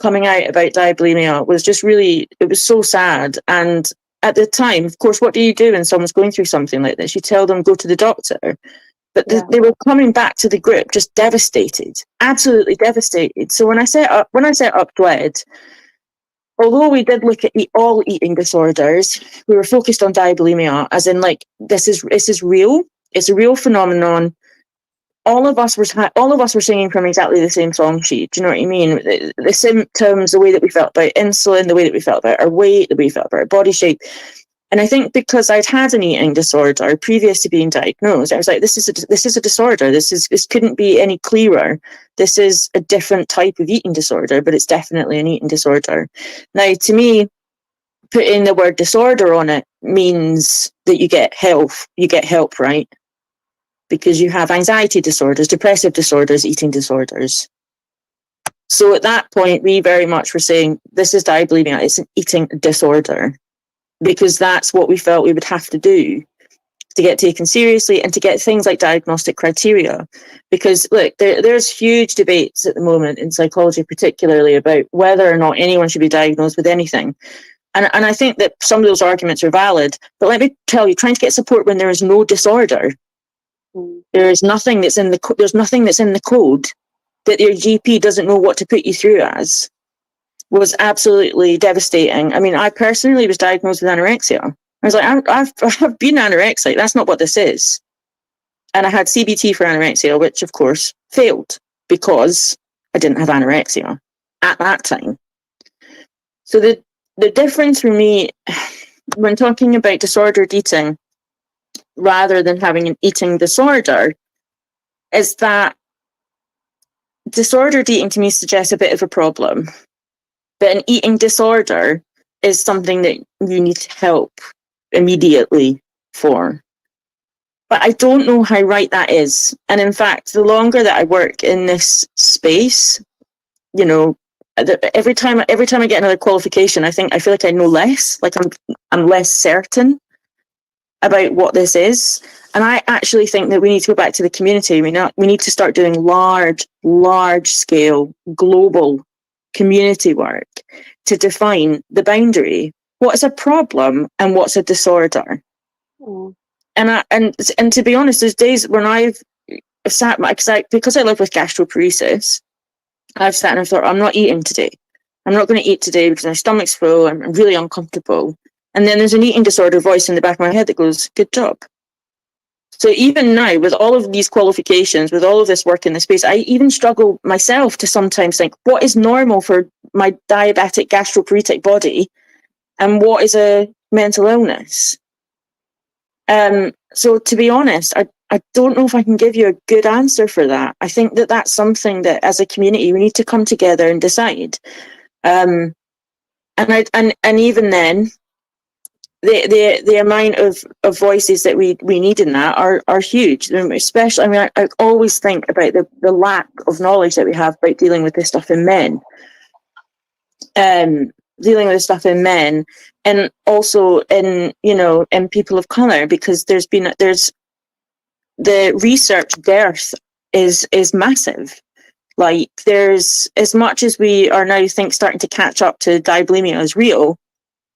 coming out about diabulimia was just really, it was so sad. And at the time, of course, what do you do when someone's going through something like this? You tell them, go to the doctor. But they were coming back to the group just devastated, absolutely devastated. So when I set up DWED, although we did look at all eating disorders, we were focused on diabulimia, as in, like, this is real. It's a real phenomenon. All of us were singing from exactly the same song sheet. Do you know what I mean? The symptoms, the way that we felt about insulin, the way that we felt about our weight, the way we felt about our body shape. And I think because I'd had an eating disorder previous to being diagnosed, I was like, this is a disorder. This couldn't be any clearer. This is a different type of eating disorder, but it's definitely an eating disorder. Now, to me, putting the word disorder on it means that you get help, right? Because you have anxiety disorders, depressive disorders, eating disorders. So at that point, we very much were saying, this is diabulimia, it's an eating disorder, because that's what we felt we would have to do to get taken seriously and to get things like diagnostic criteria. Because, look, there's huge debates at the moment in psychology, particularly about whether or not anyone should be diagnosed with anything. And I think that some of those arguments are valid. But let me tell you, trying to get support when there is no disorder, there's nothing that's in the code that your GP doesn't know what to put you through as, was absolutely devastating. I mean, I personally was diagnosed with anorexia. I was like, I've been anorexic. That's not what this is. And I had CBT for anorexia, which of course failed because I didn't have anorexia at that time. So the difference for me when talking about disordered eating rather than having an eating disorder is that disordered eating to me suggests a bit of a problem. But an eating disorder is something that you need help immediately for. But I don't know how right that is. And in fact, the longer that I work in this space, you know, every time I get another qualification, I feel like I know less. Like I'm less certain about what this is. And I actually think that we need to go back to the community. We need to start doing large scale, global community work to define the boundary. What's a problem and what's a disorder? And to be honest, there's days when I've sat, because I live with gastroparesis, I've sat and I've thought, I'm not eating today. I'm not going to eat today because my stomach's full. I'm really uncomfortable. And then there's an eating disorder voice in the back of my head that goes, good job. So even now, with all of these qualifications, with all of this work in the space, I even struggle myself to sometimes think, what is normal for my diabetic gastroparetic body and what is a mental illness? So to be honest, I don't know if I can give you a good answer for that. I think that that's something that as a community, we need to come together and decide. And even then, the amount of voices that we need in that are huge. Especially, I mean, I always think about the lack of knowledge that we have about dealing with this stuff in men. Dealing with this stuff in men, and also in people of colour, because there's the research dearth is massive. Like, there's, as much as we are now starting to catch up to diabulimia as real,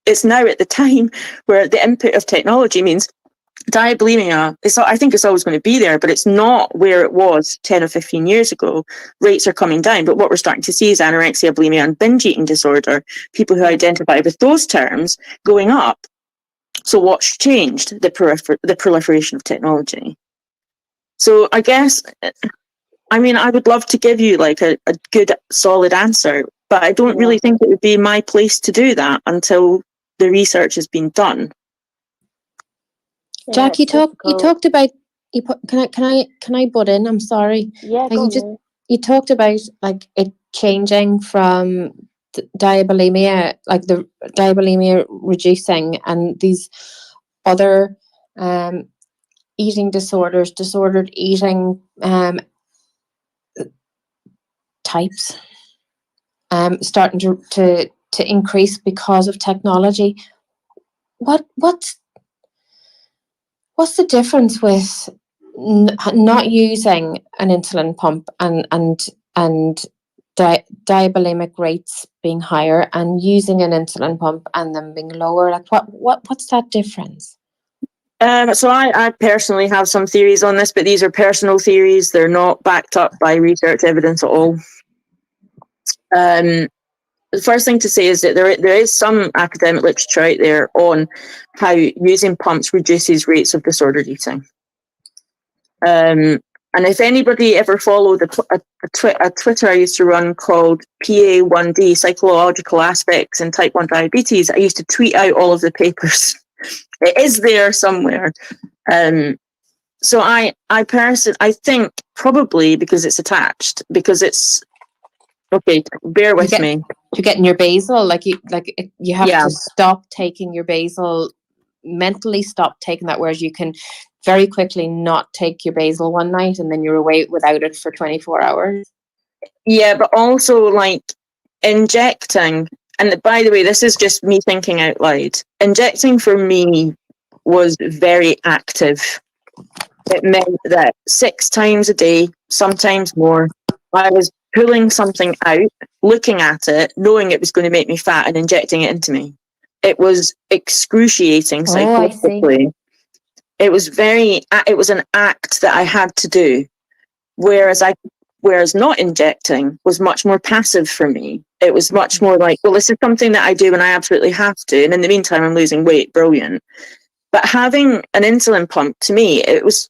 it's now at the time where the input of technology means diabulimia, I think it's always going to be there, but it's not where it was 10 or 15 years ago. Rates are coming down, but what we're starting to see is anorexia, bulimia, and binge eating disorder, people who identify with those terms, going up. So what's changed? The proliferation of technology. So I guess, I mean, I would love to give you like a good, solid answer, but I don't really think it would be my place to do that until the research has been done. Jacq, you talked about can I butt in? I'm sorry. Yeah, go on. You talked about like it changing from diabulimia, like the diabulimia reducing, and these other eating disorders, disordered eating types starting to increase because of technology. What's the difference with not using an insulin pump and diabulimic rates being higher, and using an insulin pump and them being lower? Like what's that difference? So I personally have some theories on this, but these are personal theories. They're not backed up by research evidence at all. The first thing to say is that there is some academic literature out there on how using pumps reduces rates of disordered eating. And if anybody ever followed a Twitter I used to run called PA1D, Psychological Aspects in Type 1 Diabetes, I used to tweet out all of the papers. It is there somewhere. So I personally, I think probably because it's attached, because it's, okay, bear with me. You're getting your basal, you have to stop taking your basal, mentally stop taking that, whereas you can very quickly not take your basal one night and then you're away without it for 24 hours. Yeah, but also like injecting, and by the way, this is just me thinking out loud. Injecting for me was very active. It meant that 6 times a day, sometimes more, I was pulling something out, looking at it, knowing it was going to make me fat and injecting it into me. It was excruciating psychologically. It was an act that I had to do. Whereas not injecting was much more passive for me. It was much more like, well, this is something that I do and I absolutely have to. And in the meantime, I'm losing weight. Brilliant. But having an insulin pump, to me, it was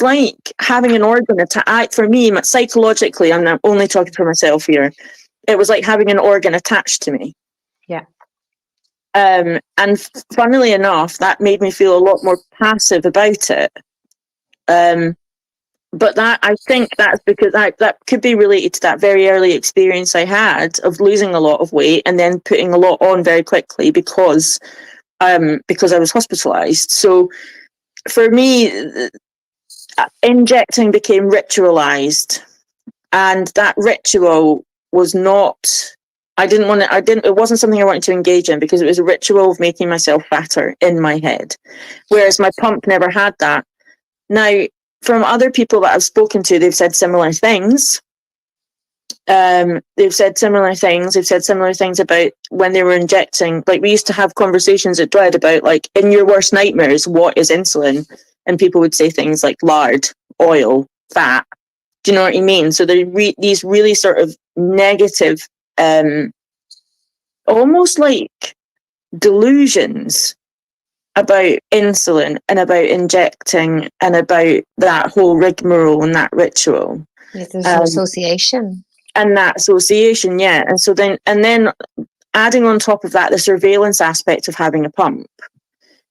like having an organ attached. For me, psychologically, I'm only talking for myself here, it was like having an organ attached to me. Yeah. And funnily enough, that made me feel a lot more passive about it. But I think that's because that could be related to that very early experience I had of losing a lot of weight and then putting a lot on very quickly because I was hospitalized. So for me, injecting became ritualized, and that ritual was not, it wasn't something I wanted to engage in because it was a ritual of making myself fatter in my head, whereas my pump never had that. Now, from other people that I've spoken to, they've said similar things. They've said similar things about when they were injecting. Like, we used to have conversations at DWED about, like, in your worst nightmares, what is insulin? And people would say things like lard, oil, fat. Do you know what I mean? So there are these really sort of negative, almost like delusions about insulin and about injecting and about that whole rigmarole and that ritual. Yeah, there's an association. And that association, yeah. And so then adding on top of that, the surveillance aspect of having a pump.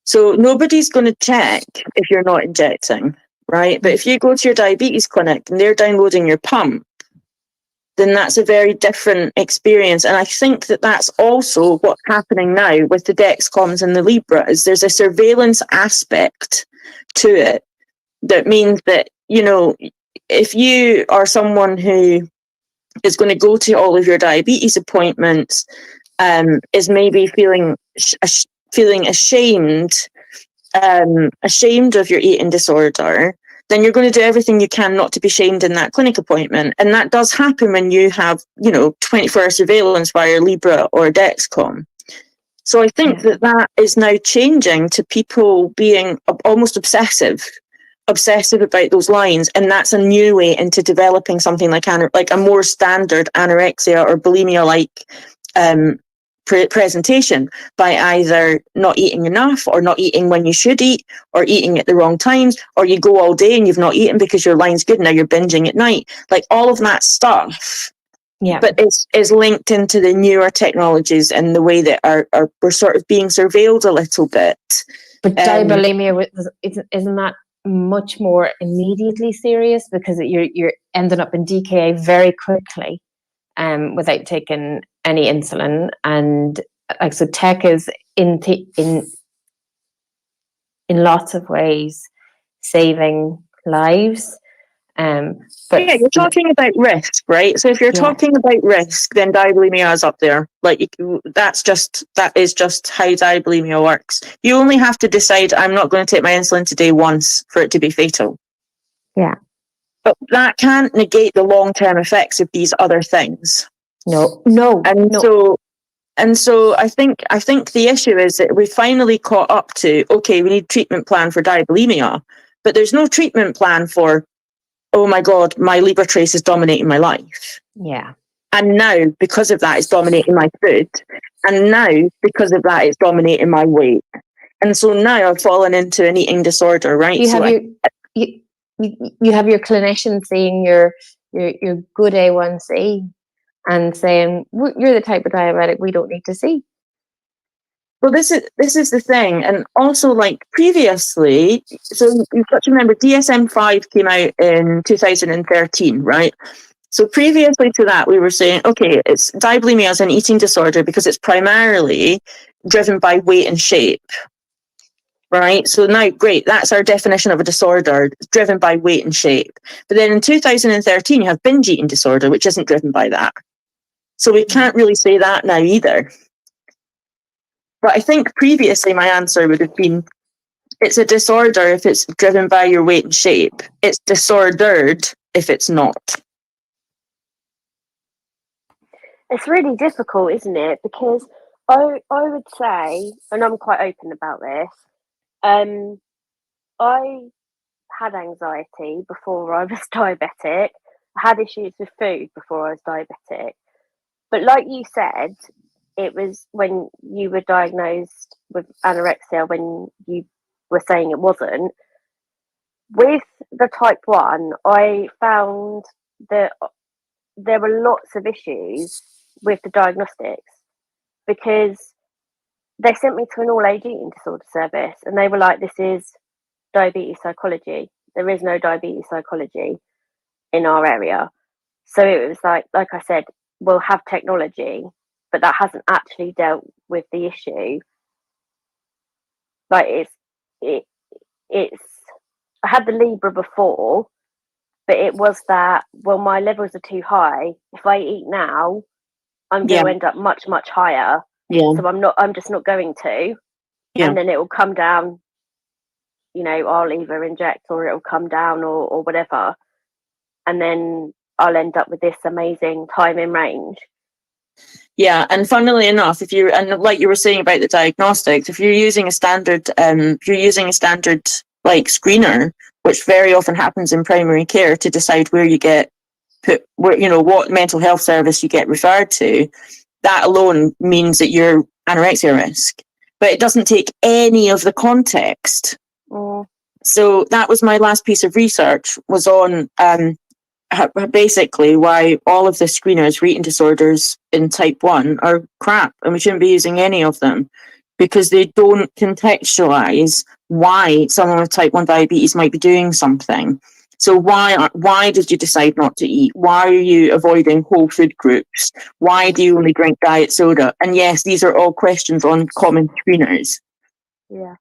So nobody's going to check if you're not injecting, right? But if you go to your diabetes clinic and they're downloading your pump, then that's a very different experience. And I think that that's also what's happening now with the Dexcoms and the Libra, is there's a surveillance aspect to it that means that, you know, if you are someone who is going to go to all of your diabetes appointments, is maybe feeling ashamed of your eating disorder, then you're going to do everything you can not to be shamed in that clinic appointment. And that does happen when you have, 24-hour surveillance via Libra or Dexcom. So I think that is now changing to people being almost obsessive about those lines. And that's a new way into developing something like a more standard anorexia or bulimia-like presentation, by either not eating enough or not eating when you should eat or eating at the wrong times, or you go all day and you've not eaten because your line's good, now you're binging at night. Like, all of that stuff, but is linked into the newer technologies and the way that we're sort of being surveilled a little bit. But diabulimia isn't that much more immediately serious, because you're ending up in DKA very quickly, without taking any insulin, and like, so tech is in lots of ways saving lives. But yeah, you're talking about risk, right? So if you're talking about risk, then diabulimia is up there. Like, that is just how diabulimia works. You only have to decide, I'm not going to take my insulin today once for it to be fatal. Yeah. But that can't negate the long-term effects of these other things. No. So I think the issue is that we finally caught up to, okay, we need a treatment plan for diabulimia, but there's no treatment plan for, oh my God, my Libre trace is dominating my life. Yeah. And now, because of that, it's dominating my food. And now, because of that, it's dominating my weight. And so now I've fallen into an eating disorder, right? You have your clinician seeing your good A1C and saying, you're the type of diabetic we don't need to see. Well, this is the thing. And also, like, previously, so you've got to remember, DSM-5 came out in 2013, right? So previously to that, we were saying, okay, it's diabulimia as an eating disorder because it's primarily driven by weight and shape, right? So now, great, that's our definition of a disorder, driven by weight and shape. But then in 2013, you have binge eating disorder, which isn't driven by that. So we can't really say that now either. But I think previously my answer would have been, it's a disorder if it's driven by your weight and shape. It's disordered if it's not. It's really difficult, isn't it? Because I would say, and I'm quite open about this, I had anxiety before I was diabetic. I had issues with food before I was diabetic. But like you said, it was when you were diagnosed with anorexia, when you were saying it wasn't. With the type 1, I found that there were lots of issues with the diagnostics, because they sent me to an all-age eating disorder service and they were like, this is diabetes psychology. There is no diabetes psychology in our area. So it was like I said, we'll have technology, but that hasn't actually dealt with the issue. Like it's I had the Libre before, but it was that, well, my levels are too high. If I eat now, I'm going to end up much, much higher. Yeah. So I'm just not going to. Yeah. And then it will come down, I'll either inject or it'll come down or whatever. And then I'll end up with this amazing time in range. Yeah, and funnily enough, and like you were saying about the diagnostics, if you're using a standard like screener, which very often happens in primary care, to decide where you get put, what mental health service you get referred to, that alone means that you're anorexia risk. But it doesn't take any of the context. Mm. So that was my last piece of research, was on basically why all of the screeners for eating disorders in type 1 are crap, and we shouldn't be using any of them, because they don't contextualize why someone with type 1 diabetes might be doing something. So why did you decide not to eat? Why are you avoiding whole food groups? Why do you only drink diet soda? And yes, these are all questions on common screeners. Yeah.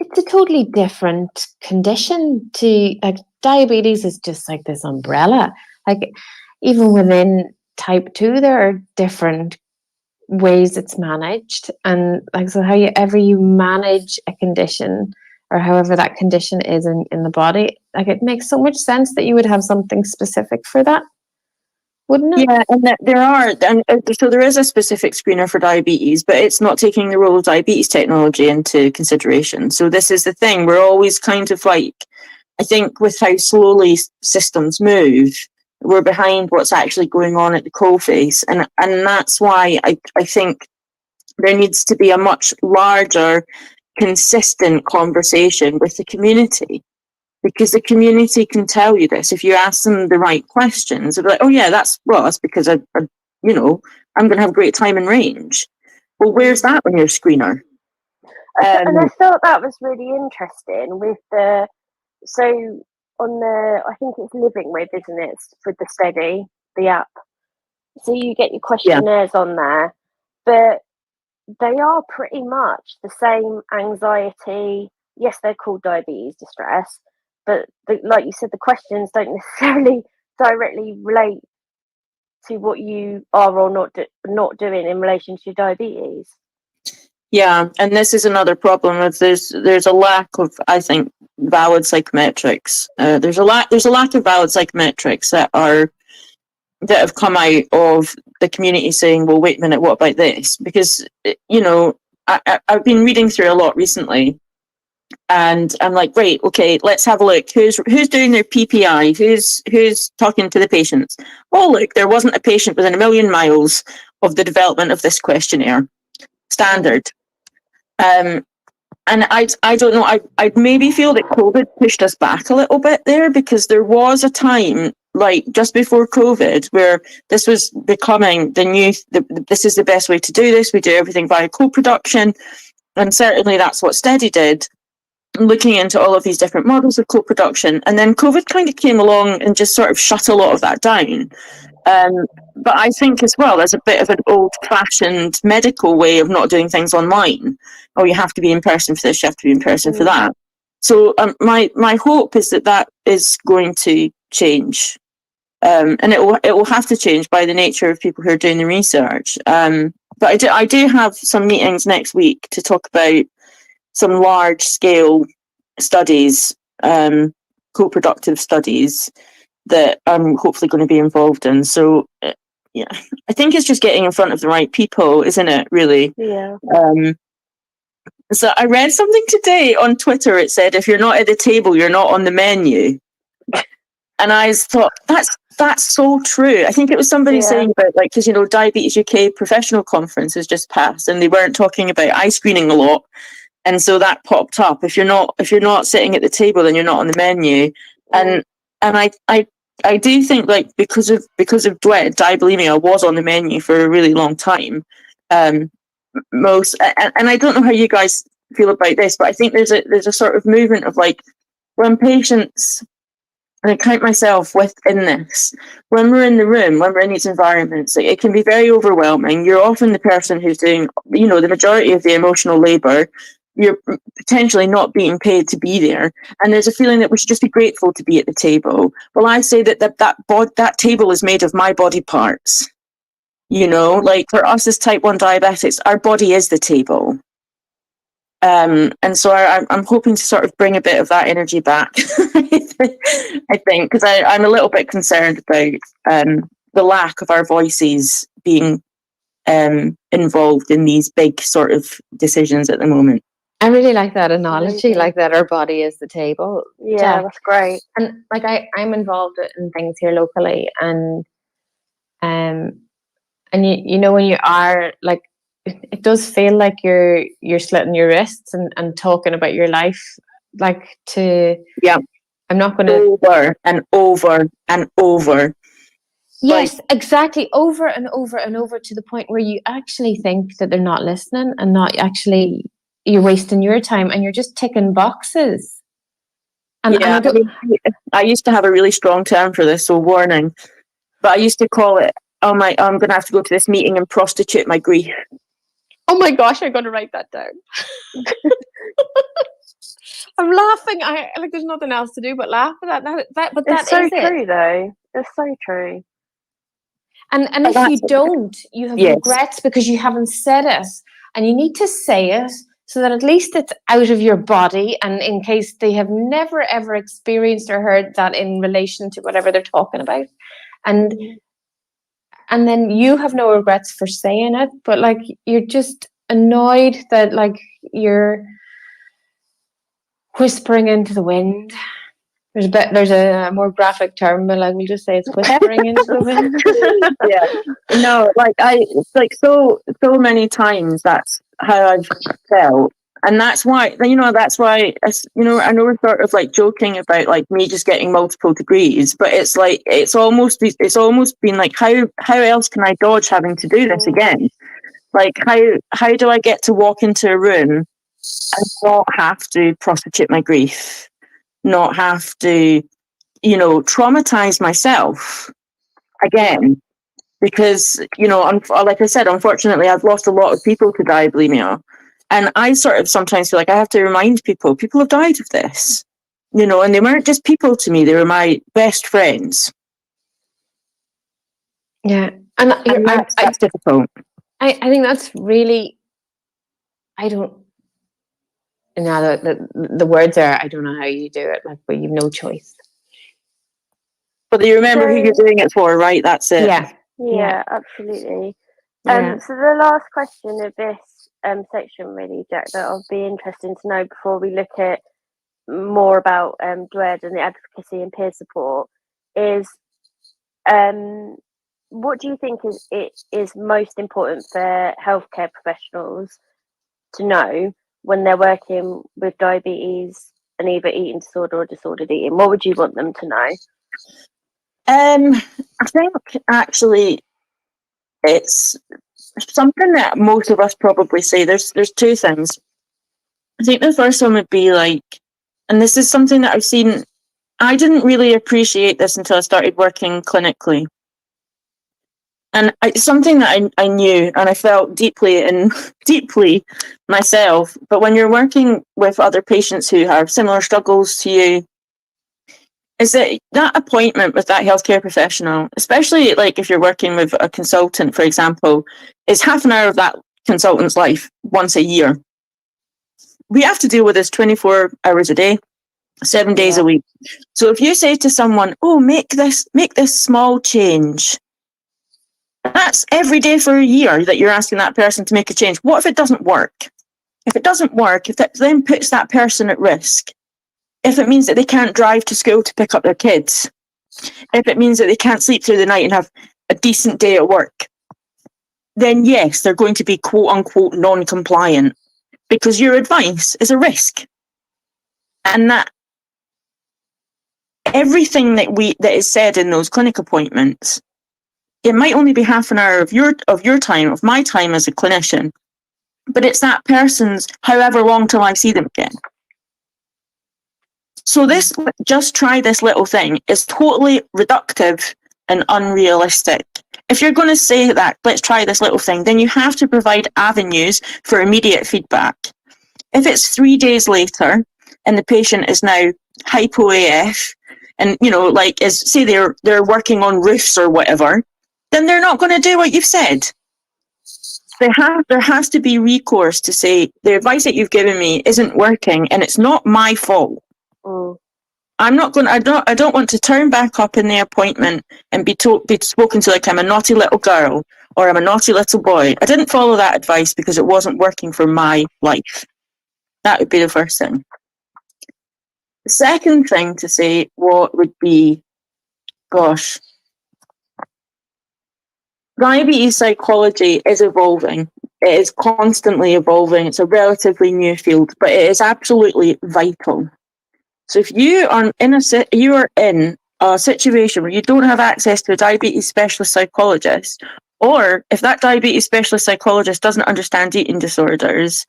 It's a totally different condition to, like, diabetes is just like this umbrella. Like, even within type 2, there are different ways it's managed. And like, so however you manage a condition, or however that condition is in the body, like, it makes so much sense that you would have something specific for that, wouldn't it? Yeah, and so there is a specific screener for diabetes, but it's not taking the role of diabetes technology into consideration. So this is the thing, we're always kind of like, I think with how slowly systems move, we're behind what's actually going on at the coalface. And that's why I think there needs to be a much larger, consistent conversation with the community. Because the community can tell you this. If you ask them the right questions, they'll be like, oh yeah, that's because I'm going to have a great time in range. Well, where's that on your screener? And I thought that was really interesting with I think it's Living With, isn't it? With the Steady, the app. So you get your questionnaires on there, but they are pretty much the same anxiety. Yes, they're called diabetes distress, but like you said, the questions don't necessarily directly relate to what you are or not doing in relation to diabetes. Yeah, and this is another problem. There's a lack of, I think, valid psychometrics. There's a lack of valid psychometrics that have come out of the community saying, well, wait a minute, what about this? Because, I've been reading through a lot recently, and I'm like, great, okay, let's have a look. Who's doing their PPI? Who's talking to the patients? Oh, look, there wasn't a patient within a million miles of the development of this questionnaire. Standard. And I don't know, I'd maybe feel that COVID pushed us back a little bit there, because there was a time, like just before COVID, where this was becoming this is the best way to do this. We do everything via co-production. And certainly that's what Steady did, looking into all of these different models of co-production. And then COVID kind of came along and just sort of shut a lot of that down. But I think as well, there's a bit of an old-fashioned medical way of not doing things online. Oh, you have to be in person for this, you have to be in person for that. So my hope is that is going to change. And it will have to change by the nature of people who are doing the research. But I do have some meetings next week to talk about some large-scale studies, co-productive studies, that I'm hopefully going to be involved in. So, yeah, I think it's just getting in front of the right people, isn't it, really? Yeah. So I read something today on Twitter. It said, if you're not at the table, you're not on the menu. And I thought, that's so true. I think it was somebody saying about, like, because, Diabetes UK professional conference has just passed, and they weren't talking about eye screening a lot. And so that popped up. If you're not sitting at the table, then you're not on the menu. And I do think, like, because of DWED, diabulimia was on the menu for a really long time. And I don't know how you guys feel about this, but I think there's a sort of movement of, like, when patients, and I count myself within this, when we're in the room, when we're in these environments, it can be very overwhelming. You're often the person who's doing, the majority of the emotional labour. You're potentially not being paid to be there, and there's a feeling that we should just be grateful to be at the table. Well, I say that table is made of my body parts. Like, for us as type 1 diabetics, our body is the table. And so I'm hoping to sort of bring a bit of that energy back. I think, because I'm a little bit concerned about the lack of our voices being involved in these big sort of decisions at the moment. I really like that analogy, like that our body is the table. Yeah, that's great. And like I'm involved in things here locally, and when you are, like, it does feel like you're slitting your wrists and talking about your life, like, I'm not going to over and over and over. Yes, like, exactly, over and over and over, to the point where you actually think that they're not listening, and not actually, you're wasting your time, and you're just ticking boxes. And I used to have a really strong term for this, so warning. But I used to call it, I'm going to have to go to this meeting and prostitute my grief. Oh my gosh, I'm going to write that down. I'm laughing. There's nothing else to do but laugh at that. But it's so true, though. It's so true. And if you don't, you have regrets because you haven't said it. And you need to say it so that at least it's out of your body. And in case they have never, ever experienced or heard that in relation to whatever they're talking about. And then you have no regrets for saying it. But, like, you're just annoyed that, like, you're whispering into the wind. There's a more graphic term, but, like, we'll just say it's whispering into the wind. Yeah. No, like so many times that's how I've felt. And that's why, I know we're sort of, like, joking about, like, me just getting multiple degrees, but it's like, it's almost been like, how else can I dodge having to do this again? Like, how do I get to walk into a room and not have to prostitute my grief, not have to, traumatize myself again. Because, like I said, unfortunately, I've lost a lot of people to diabulimia. And I sort of sometimes feel like I have to remind people have died of this, and they weren't just people to me, they were my best friends. Yeah. And that's difficult. I think that's really, I don't, now the words are, I don't know how you do it, like, but you've no choice. But you remember who you're doing it for, right? That's it. Yeah, absolutely. So the last question of this section, really, Jacq, that I'll be interested to know before we look at more about DWED and the advocacy and peer support is, what do you think is most important for healthcare professionals to know when they're working with diabetes and either eating disorder or disordered eating? What would you want them to know? I think actually it's something that most of us probably say. There's two things. I think the first one would be like, and this is something that I've seen, I didn't really appreciate this until I started working clinically. And it's something that I knew and I felt deeply myself. But when you're working with other patients who have similar struggles to you, is that appointment with that healthcare professional, especially like if you're working with a consultant, for example, is half an hour of that consultant's life once a year. We have to deal with this 24 hours a day, 7 days a week. So if you say to someone, oh, make this small change, that's every day for a year that you're asking that person to make a change. What if it doesn't work? If it doesn't work, if that then puts that person at risk, if it means that they can't drive to school to pick up their kids, if it means that they can't sleep through the night and have a decent day at work, then yes, they're going to be quote unquote non-compliant because your advice is a risk. And that everything that is said in those clinic appointments, it might only be half an hour of your time, of my time as a clinician, but it's that person's however long till I see them again. So this, just try this little thing, is totally reductive and unrealistic. If you're going to say that, let's try this little thing, then you have to provide avenues for immediate feedback. If it's 3 days later and the patient is now hypo AF and, say they're working on roofs or whatever, then they're not going to do what you've said. There has to be recourse to say, the advice that you've given me isn't working and it's not my fault. I don't want to turn back up in the appointment and be spoken to like I'm a naughty little girl or I'm a naughty little boy. I didn't follow that advice because it wasn't working for my life. That would be the first thing. The second thing to say, what would be, diabetes psychology is evolving. It is constantly evolving. It's a relatively new field, but it is absolutely vital. So if you are in a situation where you don't have access to a diabetes specialist psychologist, or if that diabetes specialist psychologist doesn't understand eating disorders,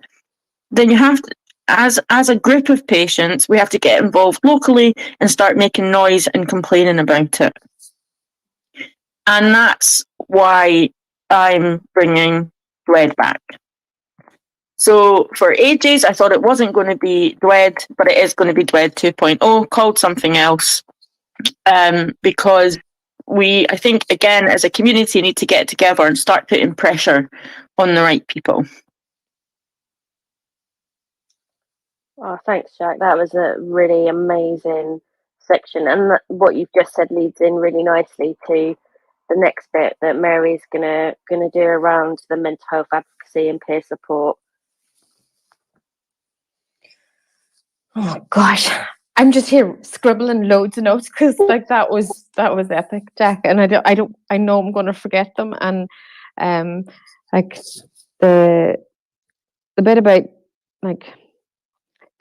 then you have to, as a group of patients, we have to get involved locally and start making noise and complaining about it. And that's why I'm bringing DWED back. So for ages, I thought it wasn't going to be DWED, but it is going to be DWED 2.0, called something else, because I think, again, as a community, need to get together and start putting pressure on the right people. Oh, thanks, Jacq. That was a really amazing section. And what you've just said leads in really nicely to the next bit that Mary's gonna do around the mental health advocacy and peer support. Oh gosh, I'm just here scribbling loads of notes because like that was epic, Jacq, and I know I'm going to forget them, and like the bit about like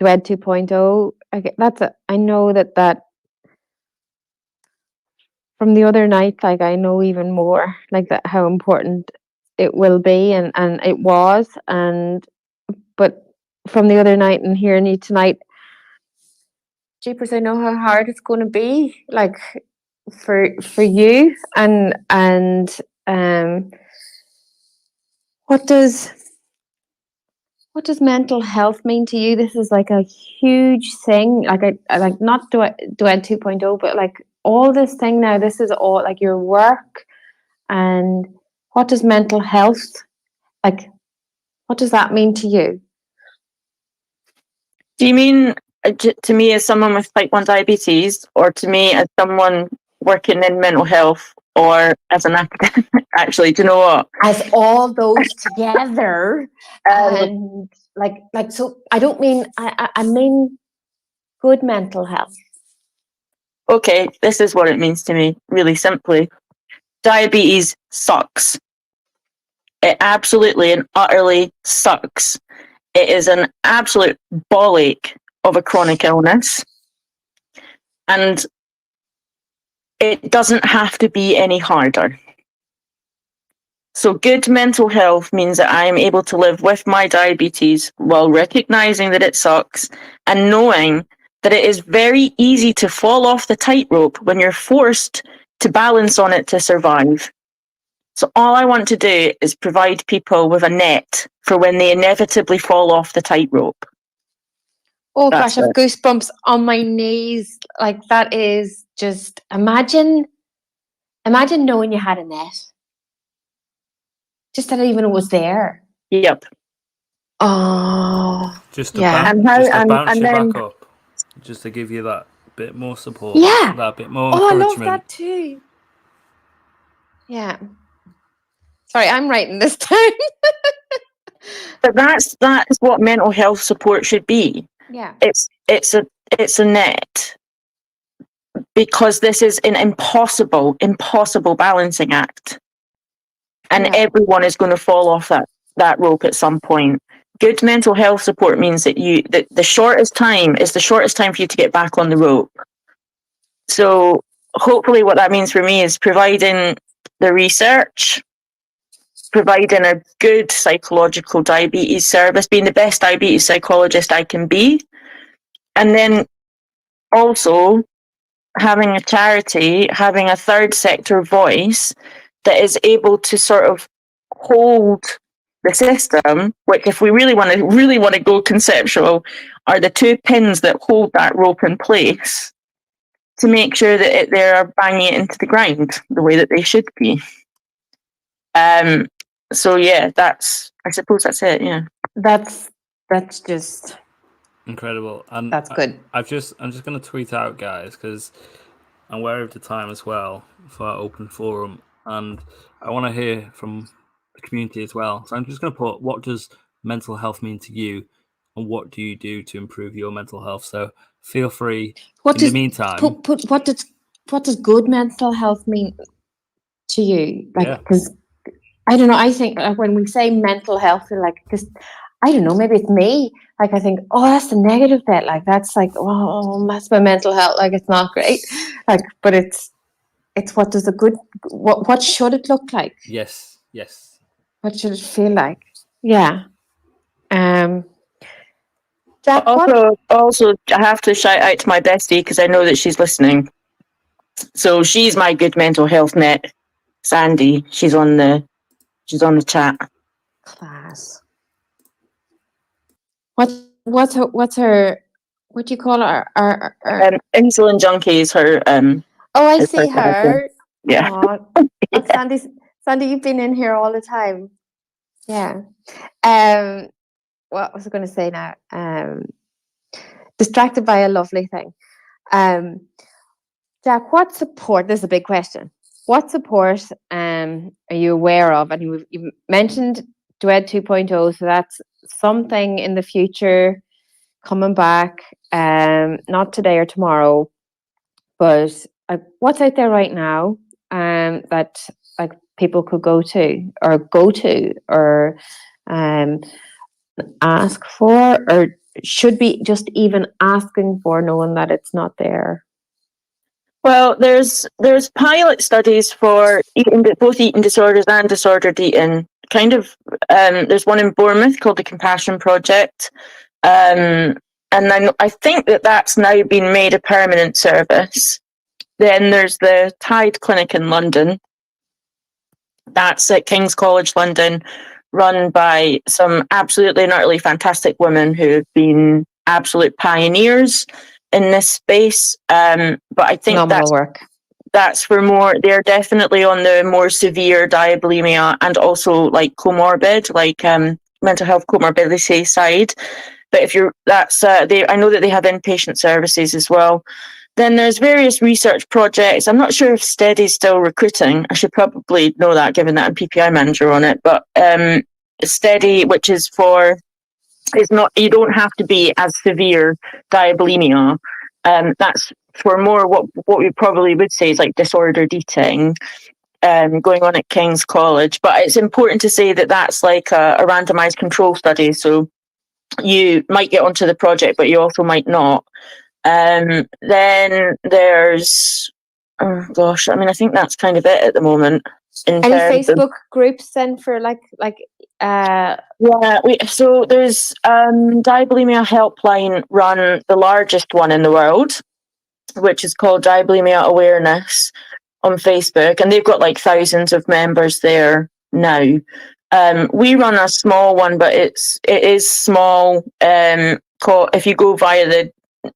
DWED 2.0, I know that from the other night, like I know even more like that how important it will be, and it was, but from the other night and hearing you tonight, jeepers, I know how hard it's going to be, like for you, and what does mental health mean to you? This is like a huge thing. Like I like not DWED 2.0, but like all this thing now. This is all like your work, and what does mental health, like, what does that mean to you? Do you mean to me as someone with type 1 diabetes, or to me as someone working in mental health, or as an academic? Actually, do you know what? As all those together, and like so. I don't mean I mean good mental health. Okay, this is what it means to me, really simply. Diabetes sucks. It absolutely and utterly sucks. It is an absolute bollock of a chronic illness. And it doesn't have to be any harder. So good mental health means that I am able to live with my diabetes while recognizing that it sucks and knowing that it is very easy to fall off the tightrope when you're forced to balance on it to survive. So all I want to do is provide people with a net for when they inevitably fall off the tightrope. Oh gosh, I have goosebumps on my knees. Like that is just, imagine knowing you had a net. Just that even it was there. Yep. Oh, just to bounce you back up, just to give you that bit more support. Yeah, that bit more encouragement. I love that too. Yeah. Sorry, I'm writing this down. But that is what mental health support should be. Yeah. It's a net, because this is an impossible balancing act. And everyone is going to fall off that rope at some point. Good mental health support means that the shortest time is the shortest time for you to get back on the rope. So hopefully what that means for me is providing the research, providing a good psychological diabetes service, being the best diabetes psychologist I can be, and then also having a charity, having a third sector voice that is able to sort of hold the system, which, if we really want to go conceptual, are the two pins that hold that rope in place to make sure that they're banging it into the ground the way that they should be. So yeah, I suppose that's it. Yeah, that's just incredible, and that's good. I'm just going to tweet out, guys, because I'm aware of the time as well for our open forum, and I want to hear from the community as well. So I'm just going to put, what does mental health mean to you, and what do you do to improve your mental health? So feel free. In the meantime, put what does good mental health mean to you? Like, because I don't know. I think like when we say mental health, we're like, because I don't know, maybe it's me. Like I think, oh, that's the negative bit. Like that's like, oh, that's my mental health. Like it's not great. Like, but it's what does a good, what should it look like? Yes. What should it feel like? Yeah. Jacq, also, I have to shout out to my bestie because I know that she's listening. So she's my good mental health net, Sandy. She's on the chat. Class. What's her? What do you call her? Insulin junkie is her. Oh, I see her. Yeah. Oh, Sandy, you've been in here all the time. Yeah. What was I going to say now? Distracted by a lovely thing. Jacq, what support? This is a big question. What support are you aware of? And you mentioned DWED 2.0, so that's something in the future coming back. Not today or tomorrow, but what's out there right now that like people could go to or ask for, or should be just even asking for, knowing that it's not there? Well, there's pilot studies for both eating disorders and disordered eating. Kind of, there's one in Bournemouth called the Compassion Project, And then I think that's now been made a permanent service. Then there's the Tide Clinic in London. That's at King's College London, run by some absolutely and utterly fantastic women who have been absolute pioneers in this space. But I think Phenomenal work. That's for more, they're definitely on the more severe diabulimia and also like comorbid, like mental health comorbidity side. But if you're, I know that they have inpatient services as well. Then there's various research projects. I'm not sure if Steady's still recruiting. I should probably know that, given that I'm PPI manager on it. But Steady, which is you don't have to be as severe diabulimia. That's for more what we probably would say is like disordered eating, going on at King's College. But it's important to say that that's like a randomized control study. So you might get onto the project, but you also might not. Then there's, oh gosh, I mean, I think that's kind of it at the moment. Any Facebook groups then for so there's Diabulimia Helpline run the largest one in the world, which is called Diabulimia Awareness on Facebook, and they've got like thousands of members there now. We run a small one, but it is small. If you go via the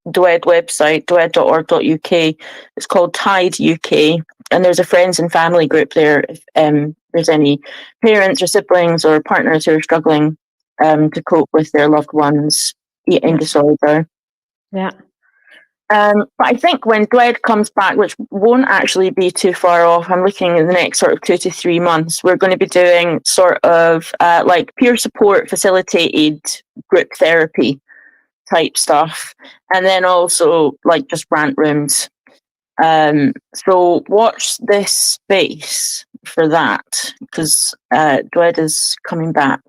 DWED website, dwed.org.uk, it's called Tide UK, and there's a friends and family group there if there's any parents or siblings or partners who are struggling to cope with their loved ones' eating disorder. Yeah. But I think when DWED comes back, which won't actually be too far off, I'm looking in the next sort of 2 to 3 months, we're going to be doing sort of like peer support facilitated group therapy type stuff, and then also like just rant rooms. So watch this space for that, because DWED is coming back.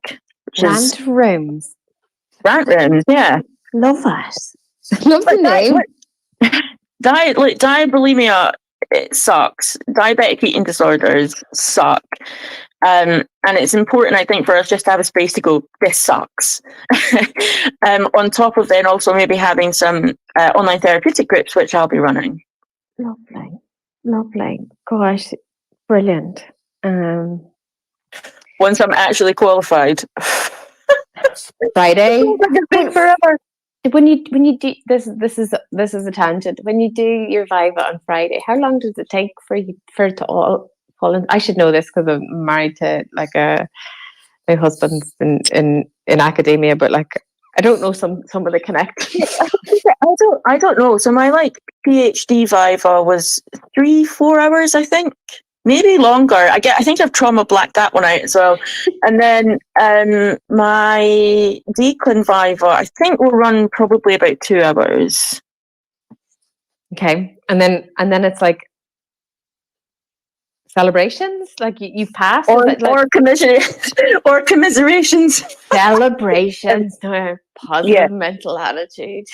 Rant rooms, yeah. Love it. Love the name. Diabulimia, it sucks. Diabetic eating disorders suck. And it's important, I think, for us just to have a space to go, this sucks. On top of then also maybe having some online therapeutic groups, which I'll be running. Lovely. Gosh, brilliant. Once I'm actually qualified. Friday. Forever. When you do this is a tangent. When you do your Viva on Friday, how long does it take for it to all fall in? I should know this because I'm married to my husband's in academia, but like I don't know some of the connections. I don't know. So my PhD Viva was 3-4 hours, I think. Maybe longer. I think I've trauma blacked that one out as well. And then my Declan Viva, I think will run probably about 2 hours. Okay, and then it's like celebrations, like you've passed, or commiserations. Celebrations, positive mental attitude.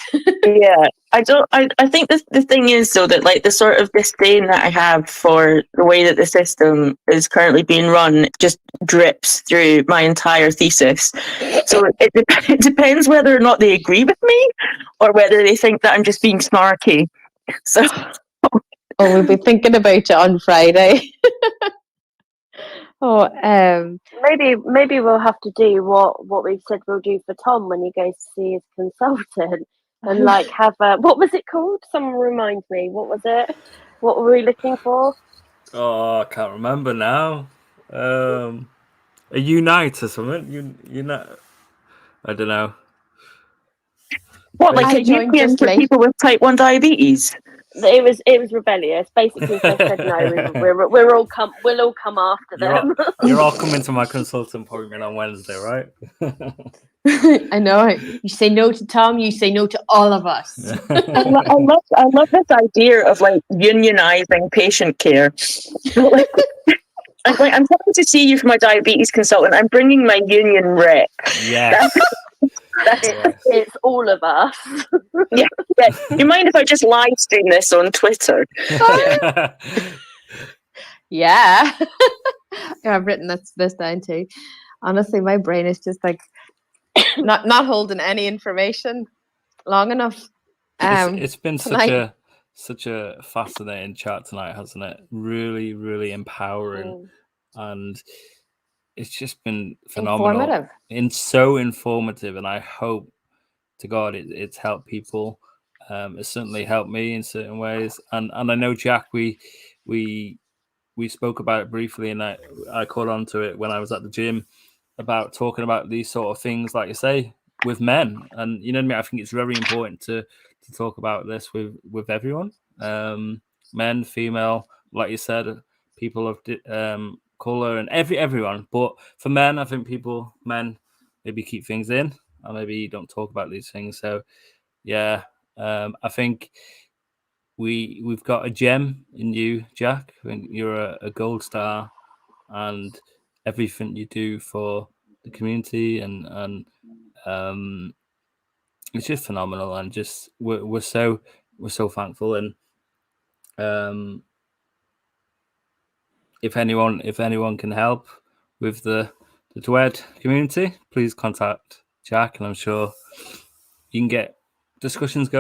Yeah, I think the thing is though that like the sort of disdain that I have for the way that the system is currently being run just drips through my entire thesis. So it depends whether or not they agree with me or whether they think that I'm just being snarky. So we'll be thinking about you on Friday. Maybe we'll have to do what we've said we'll do for Tom when he goes to see his consultant, and have what was it called? Someone remind me. What was it? What were we looking for? Oh, I can't remember now. A unite or something? Unite? I don't know. What, like a union for people with type 1 diabetes? It was rebellious. Basically, they said no. We'll all come after them. You're all coming to my consultant appointment on Wednesday, right? I know. You say no to Tom. You say no to all of us. I love this idea of unionizing patient care. So, I'm coming to see you for my diabetes consultant. I'm bringing my union rep. Yeah. It's all of us. Yeah. You mind if I just live stream this on Twitter? Yeah. I've written this down too. Honestly, my brain is just not holding any information long enough. It's been tonight. such a fascinating chat tonight, hasn't it? Really, really empowering, and it's just been phenomenal. Informative. And so informative, and I hope to God it's helped people. It's certainly helped me in certain ways, and I know Jacq, we spoke about it briefly, and I caught on to it when I was at the gym about talking about these sort of things, like you say, with men. And you know what I mean? I think it's very important to talk about this with everyone, men, female, like you said, people of color, and everyone. But for men, I think men maybe keep things in, or maybe don't talk about these things. So yeah, I think we've got a gem in you, Jacq. I think you're a gold star, and everything you do for the community and it's just phenomenal, and just we're so thankful. And if anyone can help with the DWED community, please contact Jacq, and I'm sure you can get discussions going.